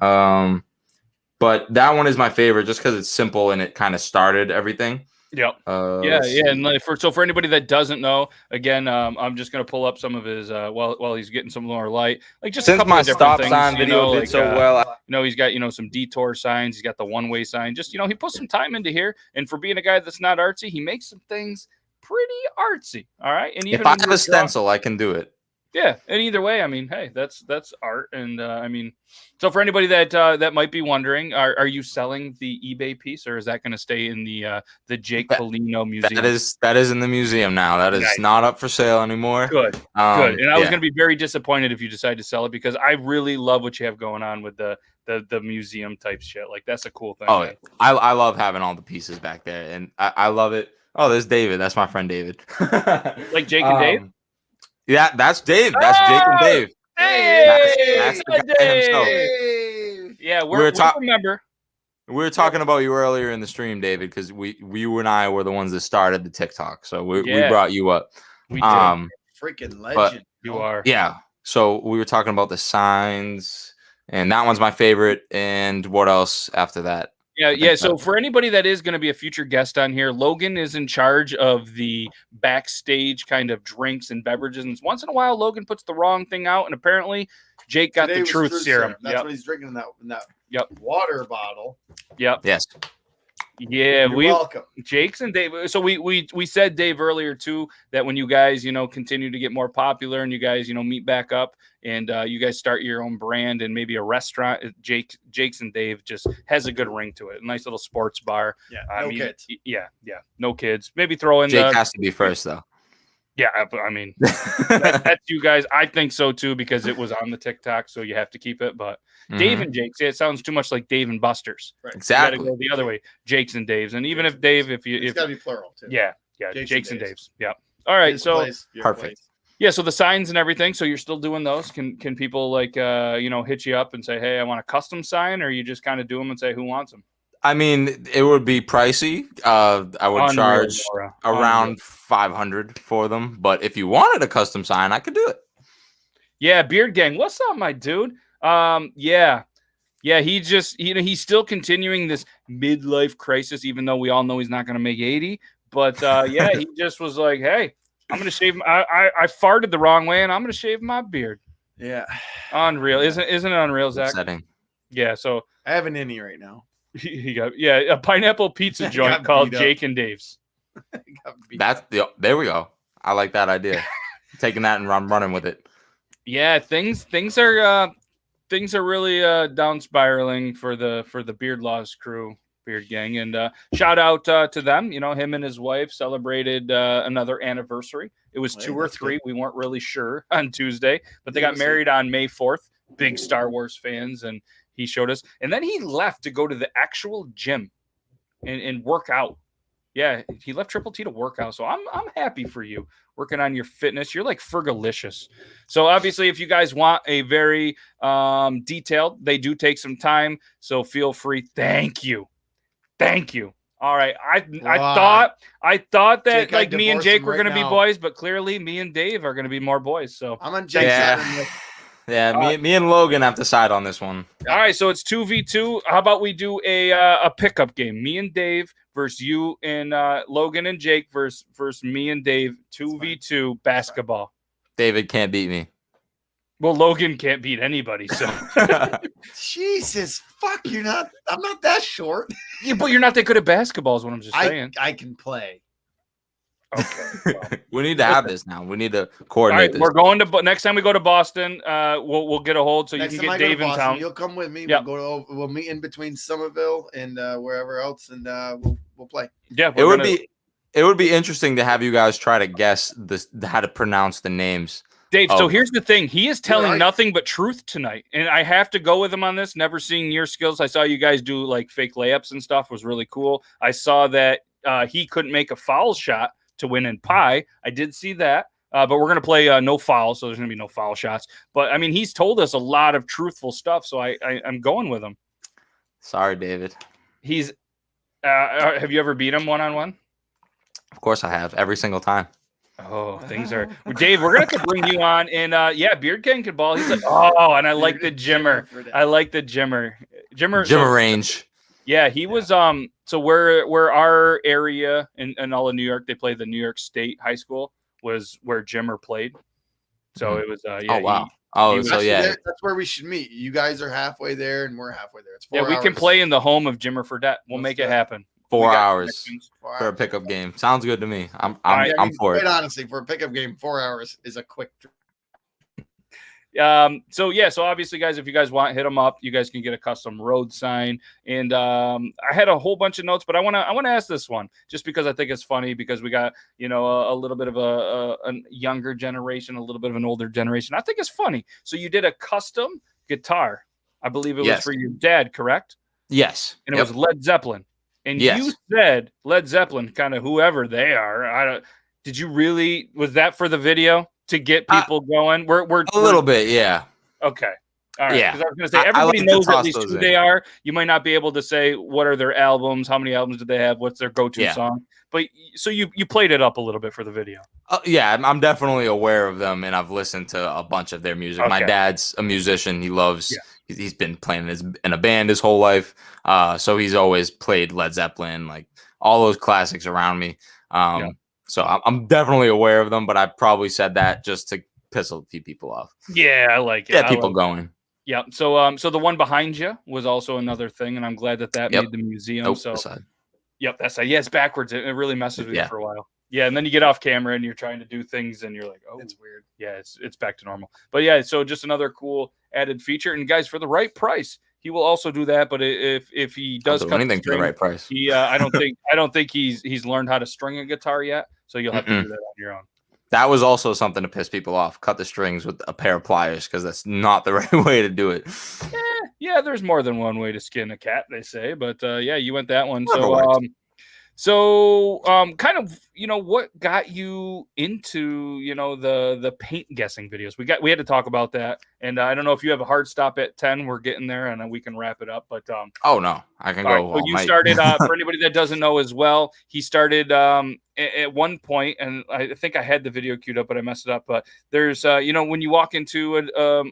But that one is my favorite just because it's simple and it kind of started everything. Yep. Yeah. And like for anybody that doesn't know, again, I'm just gonna pull up some of his while he's getting some more light. Like just since a couple my of different stop things, sign video did like, so well. he's got some detour signs. He's got the one-way sign. Just he put some time into here, and for being a guy that's not artsy, he makes some things pretty artsy. All right. And even if I have a stencil, I can do it. Yeah, and either way, I mean, hey, that's art, and I mean, so for anybody that might be wondering, are you selling the eBay piece, or is that going to stay in the Jake Polino museum? That is in the museum now. That is not up for sale anymore. Good, good. And I was going to be very disappointed if you decide to sell it because I really love what you have going on with the museum type shit. Like that's a cool thing. Oh, man. I love having all the pieces back there, and I love it. Oh, there's David. That's my friend David. Like Jake and Dave. Yeah, that's Dave. That's Jake and Dave. That's the guy himself. Yeah, we remember. We were talking about you earlier in the stream, David, because you and I were the ones that started the TikTok, so we brought you up. We did. Freaking legend. You are. Yeah. So we were talking about the signs, and that one's my favorite. And what else after that? Yeah. So for anybody that is going to be a future guest on here, Logan is in charge of the backstage kind of drinks and beverages. And once in a while, Logan puts the wrong thing out, and apparently Jake got the truth serum. That's what he's drinking in that water bottle. Yep. Yes. Yeah, You're welcome. Jake's and Dave. So we said, Dave, earlier too, that when you guys continue to get more popular and you guys meet back up and you guys start your own brand and maybe a restaurant, Jake's and Dave just has a good ring to it. A nice little sports bar. Yeah, no kids. Yeah, no kids. Maybe throw in Jake has to be first though. Yeah, I mean that's you guys. I think so too because it was on the TikTok, so you have to keep it. But Dave and Jake's, it sounds too much like Dave and Buster's. Right. Exactly. You gotta go the other way, Jake's and Dave's, and even if Dave, it's gotta be plural too. Yeah, Jake's and Dave's. Yeah. All right, so perfect. Yeah, so the signs and everything. So you're still doing those. Can people hit you up and say, hey, I want a custom sign, or you just kind of do them and say who wants them? I mean, it would be pricey. I would charge around $500 for them. But if you wanted a custom sign, I could do it. Yeah, Beard Gang, what's up, my dude? Yeah. He just he's still continuing this midlife crisis, even though we all know he's not going to make 80. But yeah, he just was like, hey, I'm going to shave. I farted the wrong way, and I'm going to shave my beard. Yeah, unreal, isn't it unreal, Zach? Upsetting. Yeah, so I have an innie right now. He got a pineapple pizza joint called Jake and Dave's. There we go. I like that idea. Taking that and running with it. Yeah, things are really down spiraling for the Beard Laws crew, Beard Gang, and shout out to them. Him and his wife celebrated another anniversary. It was 2 or 3. Good. We weren't really sure on Tuesday, but they got married on May 4th. Big Star Wars fans, and he showed us, and then he left to go to the actual gym and work out. Yeah, he left Triple T to work out. So I'm happy for you working on your fitness. You're like Fergalicious. So obviously, if you guys want a very detailed, they do take some time. So feel free. Thank you. All right. I thought that Jake, me and Jake were going to be boys, but clearly me and Dave are going to be more boys. So I'm on Jake's side. Yeah, me and Logan have to side on this one. All right, so it's 2v2. How about we do a pickup game? Me and Dave versus you and Logan and Jake versus me and Dave. 2v2 basketball. David can't beat me. Well, Logan can't beat anybody. So Jesus, fuck! I'm not that short. Yeah, but you're not that good at basketball. Is what I'm just saying. I can play. Okay. Well. We need to have this now. We need to coordinate this. We're going to next time we go to Boston. We'll get a hold so next you can get Dave in town. You'll come with me. Yep. We'll meet in between Somerville and wherever else, and we'll play. Yeah, it would be interesting to have you guys try to guess how to pronounce the names. Dave, so here's the thing. He is telling nothing but truth tonight, and I have to go with him on this. Never seeing your skills. I saw you guys do like fake layups and stuff. It was really cool. I saw that he couldn't make a foul shot to win in Pi. I did see that, but we're going to play no foul, so there's going to be no foul shots. But, I mean, he's told us a lot of truthful stuff, so I'm going with him. Sorry, David. He's have you ever beat him one-on-one? Of course I have, every single time. Oh, things are Dave. We're gonna have to bring you on, and yeah, Beard King can ball. He's like, oh, and I like the Jimmer. I like the Jimmer. Jimmer range. Yeah, he was so where our area in all of New York, they play the New York State High School was where Jimmer played. So it was yeah. Oh wow. So yeah, that's where we should meet. You guys are halfway there, and we're halfway there. It's 4 hours. We can play in the home of Jimmer Fredette. We'll make it happen. 4 hours for a pickup game. Sounds good to me. I'm for it. Quite honestly, for a pickup game, 4 hours is a quick. So obviously, guys, if you guys want, hit them up. You guys can get a custom road sign. And I had a whole bunch of notes, but I want to ask this one just because I think it's funny because we got a little bit of a younger generation, a little bit of an older generation. I think it's funny. So you did a custom guitar. I believe it was for your dad, correct? Yes. And it was Led Zeppelin. And you said Led Zeppelin, kind of whoever they are. Did you really? Was that for the video to get people going? We're a little bit, yeah. Okay, all right. Yeah, because I was going to say everybody knows at least who they are. You might not be able to say what are their albums, how many albums do they have, what's their go-to song. But so you played it up a little bit for the video. Yeah, I'm definitely aware of them, and I've listened to a bunch of their music. Okay. My dad's a musician. He loves. Yeah. He's been playing in a band his whole life, so he's always played Led Zeppelin, like all those classics around me. So I'm definitely aware of them, but I probably said that just to piss a few people off. Yeah, I like it. Get people going. Yeah. So the one behind you was also another thing, and I'm glad that made the museum. Nope, so aside. Yep, that's it's backwards. It really messes with you for a while. Yeah, and then you get off camera and you're trying to do things, and you're like, oh, it's weird. Yeah, it's back to normal. But yeah, so just another cool added feature. And guys, for the right price, he will also do that. But if he does come anything for the right price, he I don't think he's learned how to string a guitar yet. So you'll have to do that on your own. That was also something to piss people off. Cut the strings with a pair of pliers because that's not the right way to do it. Yeah, there's more than one way to skin a cat, they say. But yeah, you went that one. So kind of, what got you into, the paint guessing videos? We had to talk about that. And I don't know if you have a hard stop at 10. We're getting there and we can wrap it up. But oh no, I can go. So you started for anybody that doesn't know as well. He started at one point, and I think I had the video queued up, but I messed it up. But there's when you walk into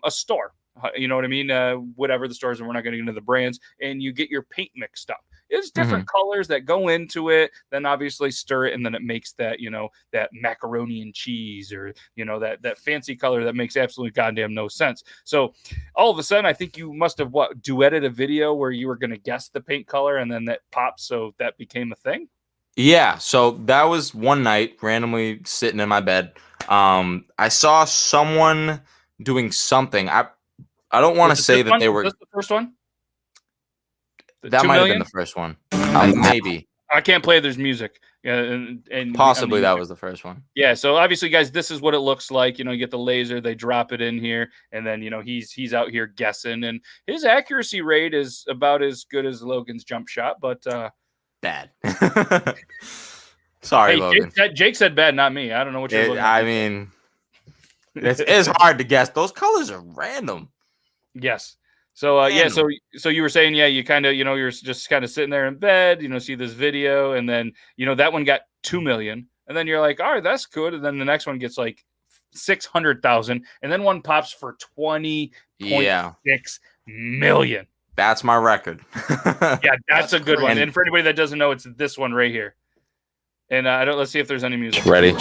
a store, you know what I mean? Whatever the stores, and we're not getting into the brands, and you get your paint mixed up. It's different colors that go into it, then obviously stir it, and then it makes that, that macaroni and cheese or, that fancy color that makes absolutely goddamn no sense. So all of a sudden, I think you must have duetted a video where you were going to guess the paint color, and then that popped, so that became a thing? Yeah, so that was one night, randomly sitting in my bed. I saw someone doing something. I don't want to say that they were. Was this the first one? That might have been the first one. Maybe. I can't play. There's music. Yeah, and possibly that was the first one. Yeah. So obviously, guys, this is what it looks like. You get the laser, they drop it in here, and then he's out here guessing, and his accuracy rate is about as good as Logan's jump shot, but bad. Sorry, Logan. Jake said bad, not me. I don't know what you're looking at. I mean, it's hard to guess. Those colors are random. Yes. So so you were saying, you kind of, you're just kind of sitting there in bed, see this video, and then, that one got 2 million, and then you're like, all right, that's good. And then the next one gets like 600,000, and then one pops for 20.6 million. That's my record. Yeah, that's a good one. And for anybody that doesn't know, it's this one right here. And let's see if there's any music. Ready?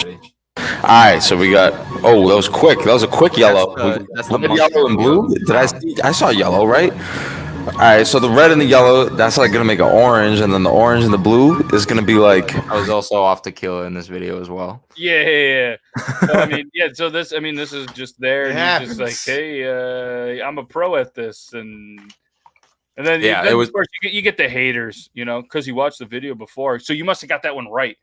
All right, so we got. Oh, that was quick. That was a quick yellow. That's the yellow and blue. Did I see? I saw yellow, right? All right, so the red and the yellow, that's like gonna make an orange, and then the orange and the blue is gonna be like. I was also off to kill in this video as well. Yeah. So, So this is just there, and he's just like, hey, I'm a pro at this, and then then, of course you get the haters, because you watched the video before, so you must have got that one right.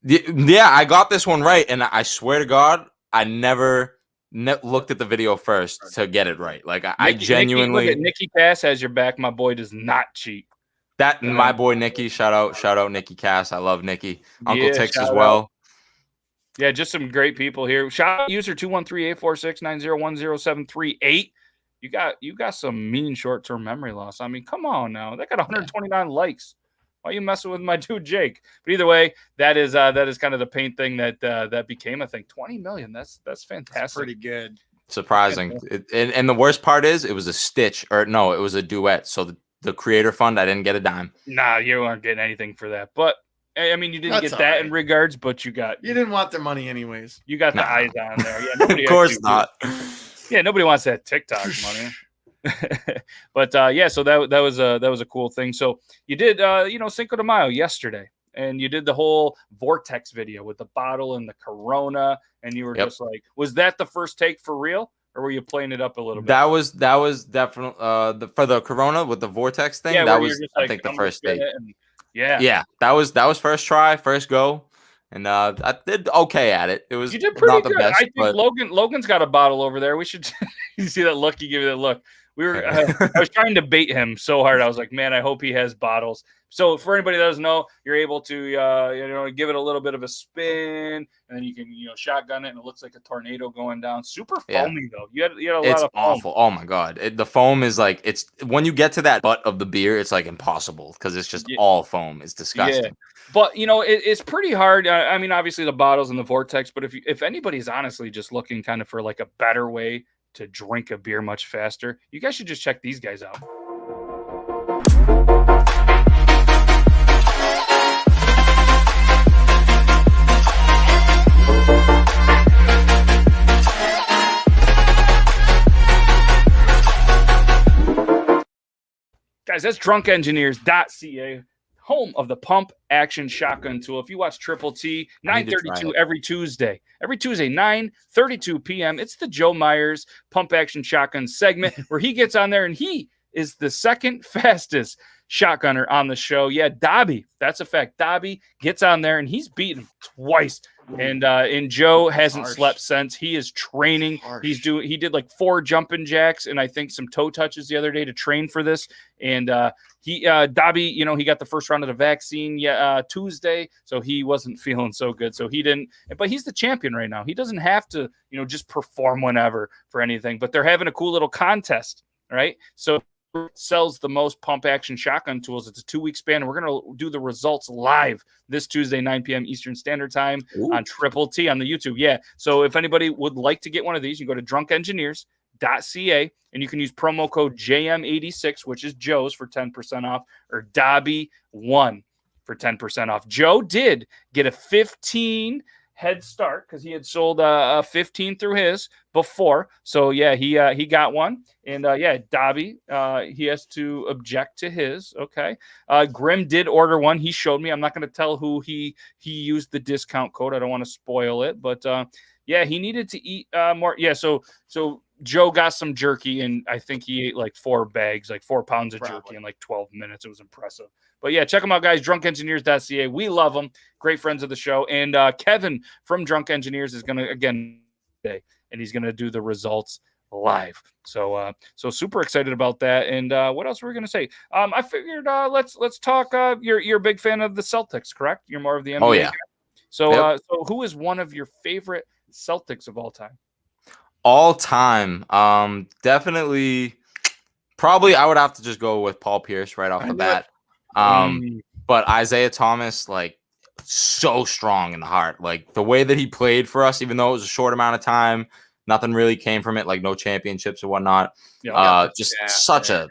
Yeah, I got this one right, and I swear to God, I never looked at the video first to get it right. Like I genuinely. Nicky Cass has your back. My boy does not cheat. My boy Nicky, shout out Nicky Cass. I love Nicky. Uncle Tix as well. Yeah, just some great people here. Shout out user 213-846-9010738. You got some mean short-term memory loss. I mean, come on now. That got 129 likes. Why are you messing with my dude Jake? But either way, that is kind of the paint thing that became a thing. 20 million. That's fantastic. That's pretty good. Surprising. And the worst part is it was a stitch, or no, it was a duet. So the creator fund, I didn't get a dime. Nah, you aren't getting anything for that. But I mean, you didn't That's get that all in right. regards, but you didn't want their money anyways. You got the Nah. eyes on there. Yeah, nobody Of course not. Yeah, nobody wants that TikTok money. But yeah, so that was a cool thing. So you did Cinco de Mayo yesterday, and you did the whole vortex video with the bottle and the Corona, and you were Yep. just like, was that the first take for real, or were you playing it up a little bit? That was definitely for the Corona with the vortex thing. Yeah, that where was you're just I like, think the I'm gonna first spin take. it, and yeah, Yeah, that was first try, first go, and I did okay at it. It was you did pretty not the good. best, I think but Logan's got a bottle over there. We should you see that look? He gave me that look. We were I was trying to bait him so hard. I was like, man, I hope he has bottles. So for anybody that doesn't know, you're able to give it a little bit of a spin, and then you can shotgun it, and it looks like a tornado going down. Super foamy though. You had a lot it's of foam. awful. Oh my god, the foam is like it's when you get to that butt of the beer, it's like impossible because it's just all foam. It's disgusting. Yeah. But it's pretty hard. I mean, obviously the bottles and the vortex. But if anybody's honestly just looking kind of for like a better way to drink a beer much faster, you guys should just check these guys out. Guys, that's drunkengineers.ca, home of the pump action shotgun tool. If you watch Triple T, 9:32 every Tuesday. Every Tuesday, 9:32 p.m. It's the Joe Myers pump action shotgun segment where he gets on there and he is the second fastest shotgunner on the show. Yeah, Dobby, that's a fact. Dobby gets on there and he's beaten him twice. And Joe hasn't slept since. He is training. He did like 4 jumping jacks and I think some toe touches the other day to train for this. And Dobby, he got the first round of the vaccine Tuesday, so he wasn't feeling so good. So he didn't, but he's the champion right now. He doesn't have to, just perform whenever for anything. But they're having a cool little contest, right? So sells the most pump action shotgun tools. It's a 2-week span, and we're going to do the results live this Tuesday, 9 p.m. Eastern Standard Time on Triple T on the YouTube. Yeah. So if anybody would like to get one of these, you can go to drunkengineers.ca and you can use promo code JM86, which is Joe's, for 10% off, or Dobby1 for 10% off. Joe did get a 15 head start because he had sold 15 through his before. So yeah, he got one. And Dobby, he has to object to his. Okay. Grim did order one. He showed me. I'm not going to tell who he used the discount code. I don't want to spoil it, but he needed to eat more. Yeah. So Joe got some jerky, and I think he ate like 4 bags, like 4 pounds of jerky in like 12 minutes. It was impressive. But yeah, check them out, guys. Drunkengineers.ca. We love them. Great friends of the show. And Kevin from Drunk Engineers is going to, again, today, and he's going to do the results live. So super excited about that. And what else were we going to say? I figured let's talk. You're a big fan of the Celtics, correct? You're more of the NBA Oh, yeah. guy. So who is one of your favorite Celtics of all time? All time, definitely, probably I would have to just go with Paul Pierce right off the bat. But Isaiah Thomas, like, so strong in the heart. Like, the way that he played for us, even though it was a short amount of time, nothing really came from it, like no championships or whatnot. Such a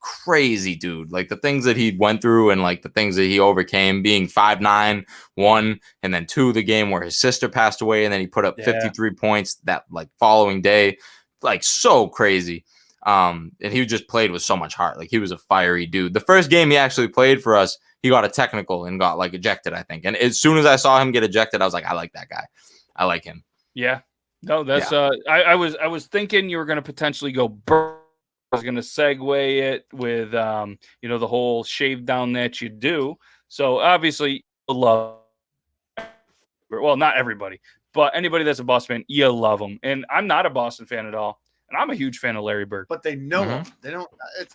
crazy dude. Like, the things that he went through and like the things that he overcame, being 5'9", 1, and then 2, the game where his sister passed away, and then he put up 53 points that like following day, like so crazy. And he just played with so much heart. Like, he was a fiery dude. The first game he actually played for us, he got a technical and got like ejected, I think. And as soon as I saw him get ejected, I was like, I like that guy. I like him. Yeah. No, that's I was thinking you were going to potentially go Bird. I was going to segue it with the whole shave down that you do. So obviously you love, well, not everybody, but anybody that's a Boston fan, you love them. And I'm not a Boston fan at all. And I'm a huge fan of Larry Bird. But they know him. They don't. It's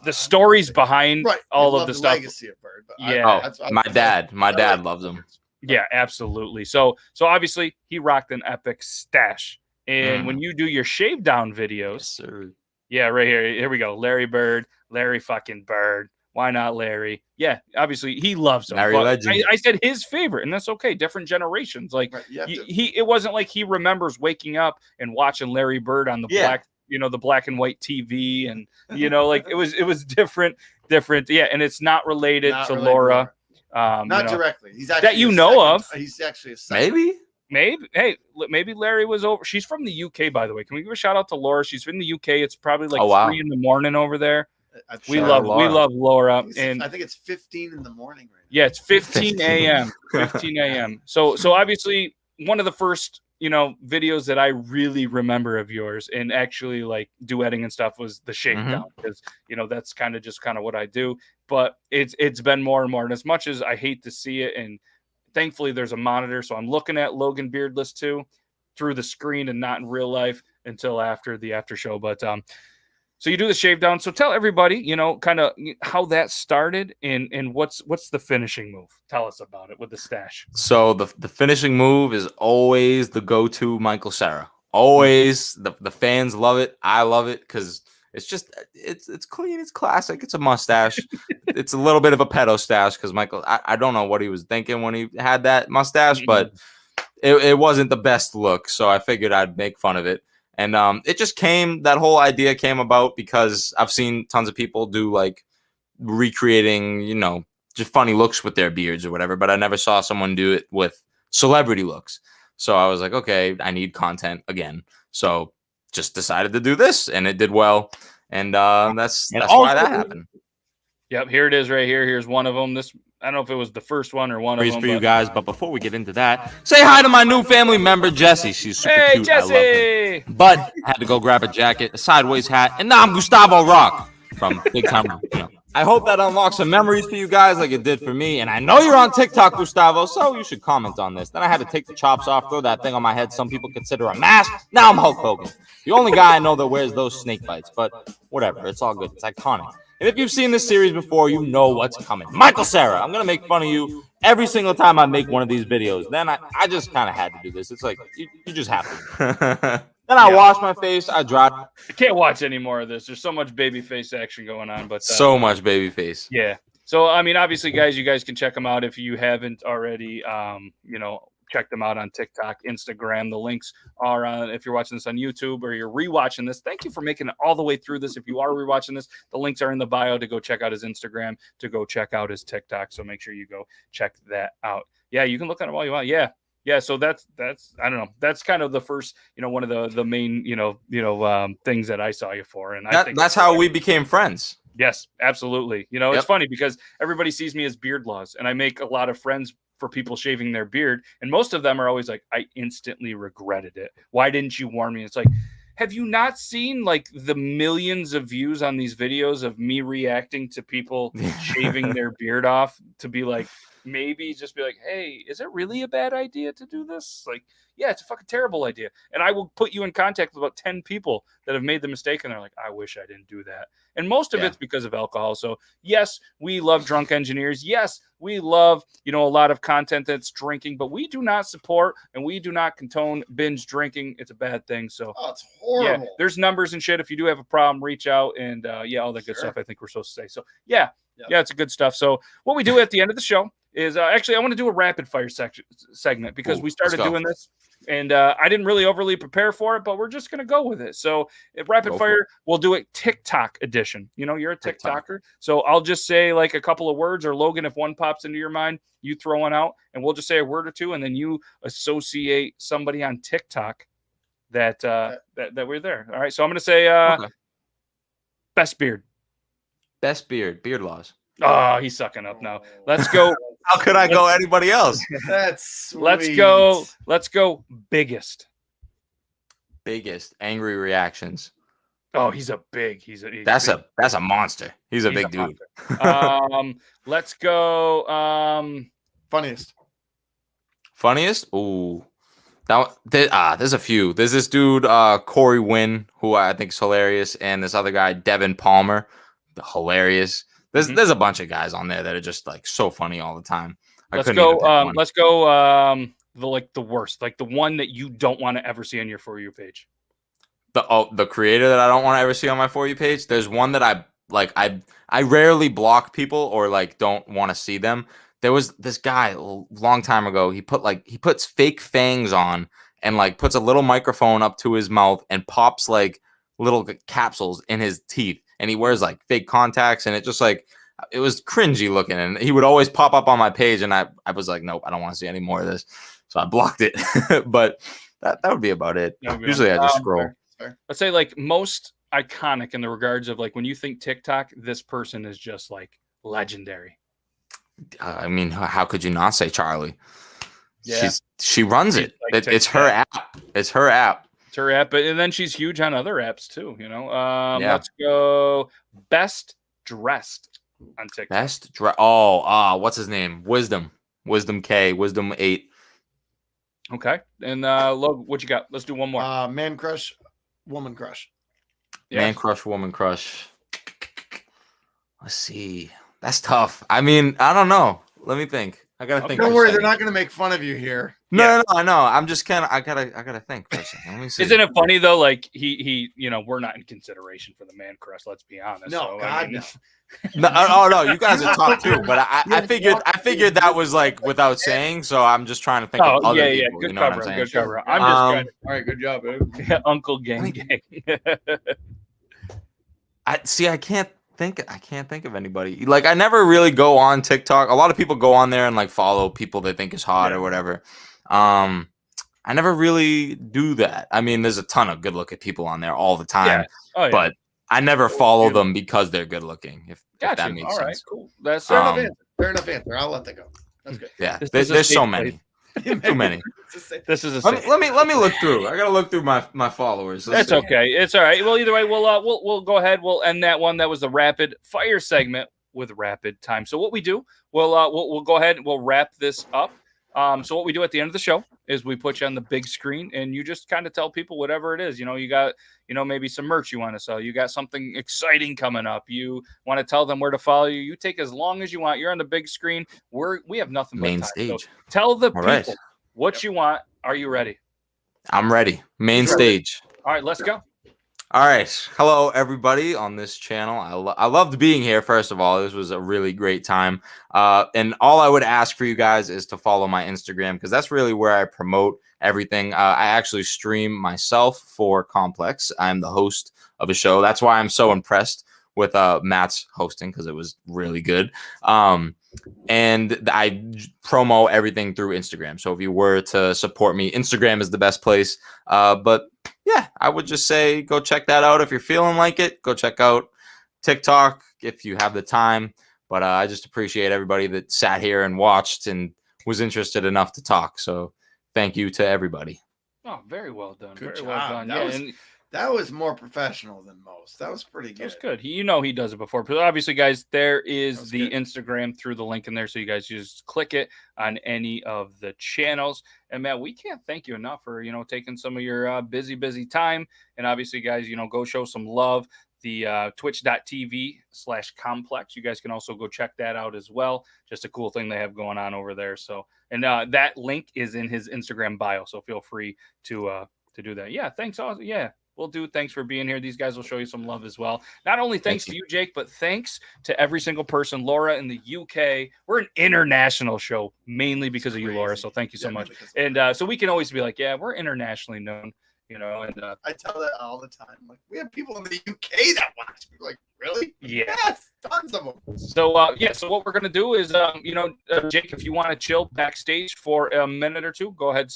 the stories behind all of the stuff. Legacy of Bird. But my dad loves him. Yeah, absolutely. So obviously he rocked an epic stash. And when you do your shave down videos, Yes, sir. yeah, right here we go. Larry Bird, Larry fucking Bird. Why not Larry? Yeah, obviously he loves him. Larry but Legend. I said his favorite, and that's okay. Different generations. Like Right, you have to- it wasn't like he remembers waking up and watching Larry Bird on the black, the black and white TV, and like it was different. Yeah, and it's not related Not to related to Laura. Not directly. He's actually that you a know second- of. He's actually a second. Maybe. Maybe Larry was over. She's from the UK, by the way. Can we give a shout out to Laura? She's from the UK. It's probably like 3 in the morning over there. We love Laura, and I think it's 15 in the morning right now. yeah, it's 15 a.m. 15 a.m. So obviously one of the first videos that I really remember of yours and actually like duetting and stuff was the shakedown, because that's kind of what I do. But it's been more and more, and as much as I hate to see it, and thankfully there's a monitor, so I'm looking at Logan Beardless too through the screen and not in real life until after the after show. But so you do the shave down. So tell everybody, kind of how that started and what's the finishing move. Tell us about it with the stash. So the finishing move is always the go-to Michael Cera. Always. The fans love it. I love it because it's just it's clean. It's classic. It's a mustache. It's a little bit of a pedo stash because Michael, I don't know what he was thinking when he had that mustache, but it wasn't the best look. So I figured I'd make fun of it. And it just that whole idea came about because I've seen tons of people do like recreating, just funny looks with their beards or whatever, but I never saw someone do it with celebrity looks. So I was like, okay, I need content again. So just decided to do this, and it did well. And that's why that happened. Yep, here it is right here. Here's one of them. I don't know if it was the first one or one of them. For you guys, but before we get into that, say hi to my new family member, Jessie. She's super cute. Jessie! I love her. But I had to go grab a jacket, a sideways hat, and now I'm Gustavo Rock from Big Time Rock. I hope that unlocks some memories for you guys like it did for me. And I know you're on TikTok, Gustavo, so you should comment on this. Then I had to take the chops off, throw that thing on my head some people consider a mask. Now I'm Hulk Hogan, the only guy I know that wears those snake bites. But whatever, it's all good. It's iconic. And if you've seen this series before, you know what's coming. Michael Cera, I'm going to make fun of you every single time I make one of these videos. Then I just kind of had to do this. It's like, you just have to. Then I wash my face. I dry. I can't watch any more of this. There's so much baby face action going on. But so much baby face. Yeah. So, I mean, obviously, guys, you guys can check them out if you haven't already, check them out on TikTok, Instagram. The links are on, if you're watching this on YouTube or you're rewatching this. Thank you for making it all the way through this. If you are rewatching this, the links are in the bio to go check out his Instagram, to go check out his TikTok. So make sure you go check that out. Yeah, you can look at them all you want. Yeah. Yeah, so that's I don't know. That's kind of the first, one of the main, things that I saw you for, and I think that's how we became friends. Yes, absolutely. It's funny because everybody sees me as Beard Laws, and I make a lot of friends for people shaving their beard, and most of them are always like, I instantly regretted it. Why didn't you warn me? It's like, have you not seen like the millions of views on these videos of me reacting to people shaving their beard off to be like, maybe just be like, hey, is it really a bad idea to do this? Like, yeah, it's a fucking terrible idea. And I will put you in contact with about 10 people that have made the mistake, and they're like, I wish I didn't do that. And most of it's because of alcohol. So yes, we love drunk engineers. Yes, we love, a lot of content that's drinking, but we do not support and we do not condone binge drinking. It's a bad thing. So it's horrible. Yeah, there's numbers and shit. If you do have a problem, reach out, and all that good stuff I think we're supposed to say. So yeah, it's a good stuff. So what we do at the end of the show is actually I want to do a rapid fire segment because we started doing this, and I didn't really overly prepare for it, but we're just going to go with it. So rapid fire, we'll do it TikTok edition. You're a TikToker, so I'll just say like a couple of words, or Logan, if one pops into your mind, you throw one out, and we'll just say a word or two, and then you associate somebody on TikTok that we're there. All right, so I'm going to say best beard. Best beard laws. Oh, he's sucking up now. Let's go. How could I go anybody else? That's sweet. Let's go biggest angry reactions. Oh, he's that's a monster. He's a big dude. Let's go funniest. Ooh, there's a few. There's this dude Corey Wynn, who I think is hilarious, and this other guy Devin Palmer, hilarious. There's a bunch of guys on there that are just like so funny all the time. Let's go the worst, like the one that you don't want to ever see on your For You page. The creator that I don't want to ever see on my For You page. There's one that I like I rarely block people or like don't want to see them. There was this guy a long time ago. He puts fake fangs on and like puts a little microphone up to his mouth and pops like little capsules in his teeth, and he wears like fake contacts, and it was cringy looking, and he would always pop up on my page, and I was like, nope, I don't want to see any more of this, so I blocked it. But that would be about it. Usually I just scroll. Let's say like most iconic in the regards of like when you think TikTok, this person is just like legendary. I mean, how could you not say Charlie? Yeah. She runs it. Like It's her app. It's her app. It's her app, and then she's huge on other apps too. You know, Yeah. Let's go best dressed on TikTok. What's his name? Wisdom K, Wisdom 8. Okay, and Logan, what you got? Let's do one more. Man crush, woman crush. Man crush, woman crush. Let's see. That's tough. I mean, I don't know. Let me think. I gotta think. Don't worry, they're not gonna make fun of you here. No, I know. I'm just kind of. I gotta think for a second. Let me see. Isn't it funny though? Like he, we're not in consideration for the man crush. Let's be honest. No, no. No, you guys are top too. But I figured that was like without saying. So I'm just trying to think of other people. Good you know cover. what I'm Good saying? cover. I'm just trying to, All right, good job, babe. Uncle Gang. I can't think of anybody. Like I never really go on TikTok. A lot of people go on there and like follow people they think is hot or whatever. I never really do that. I mean, there's a ton of good looking people on there all the time, but I never follow them because they're good looking. If that makes sense. All right, cool. That's fair enough answer. I'll let that go. That's good. Yeah, there's so many. Too many. This is let me look through. I gotta look through my followers. That's okay. It's all right. Well, either way, we'll go ahead. We'll end that one. That was the rapid fire segment with rapid time. So what we do, we'll go ahead and we'll wrap this up. So what we do at the end of the show is we put you on the big screen and you just kind of tell people whatever it is. You know, you got, maybe some merch you want to sell. You got something exciting coming up. You want to tell them where to follow you. You take as long as you want. You're on the big screen. We have nothing but main time. stage. So tell the people right. what you want. Are you ready? I'm ready. Main stage. All right, let's go. All right. Hello, everybody on this channel. I loved being here, first of all. This was a really great time. And all I would ask for you guys is to follow my Instagram because that's really where I promote everything. I actually stream myself for Complex. I'm the host of a show. That's why I'm so impressed with Matt's hosting because it was really good. And I promo everything through Instagram. So if you were to support me, Instagram is the best place. But yeah, I would just say go check that out if you're feeling like it. Go check out TikTok if you have the time. But I just appreciate everybody that sat here and watched and was interested enough to talk. So thank you to everybody. Oh, very well done. Good Very job. well done. That was more professional than most. That was pretty good. That's good. He does it before. But obviously, guys, there is the Instagram through the link in there. So you guys just click it on any of the channels. And Matt, we can't thank you enough for, taking some of your busy time. And obviously, guys, go show some love. The twitch.tv/complex. You guys can also go check that out as well. Just a cool thing they have going on over there. So, and that link is in his Instagram bio. So feel free to do that. Yeah. Thanks. Yeah. We'll do. Thanks for being here. These guys will show you some love as well. Not only thanks to you, Jake, but thanks to every single person. Laura in the UK. We're an international show, mainly because of you, Laura. So thank you so much. And so we can always be like, yeah, we're internationally known, And I tell that all the time. Like, we have people in the UK that watch me. Like, really? Yeah. Yes, tons of them. So so what we're gonna do is, Jake, if you want to chill backstage for a minute or two, go ahead,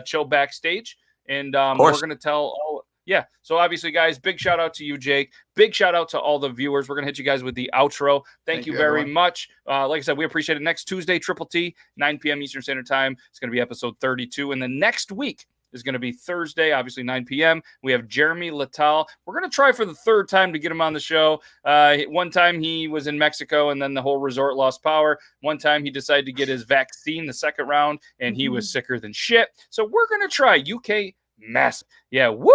chill backstage, and we're gonna tell all. Yeah. So obviously, guys, big shout out to you, Jake. Big shout out to all the viewers. We're going to hit you guys with the outro. Thank you very much. Like I said, we appreciate it. Next Tuesday, Triple T, 9 p.m. Eastern Standard Time. It's going to be episode 32. And then next week is going to be Thursday, obviously 9 p.m. We have Jeremy Lital. We're going to try for the third time to get him on the show. One time he was in Mexico and then the whole resort lost power. One time he decided to get his vaccine the second round and he was sicker than shit. So we're going to try UK massive. Yeah. Woo!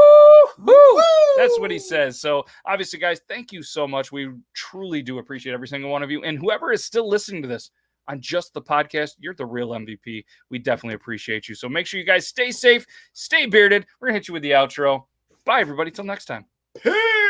Woo! That's what he says. So obviously, guys, thank you so much. We truly do appreciate every single one of you. And whoever is still listening to this on just the podcast, you're the real MVP. We definitely appreciate you. So make sure you guys stay safe, stay bearded. We're going to hit you with the outro. Bye, everybody. Till next time. Peace.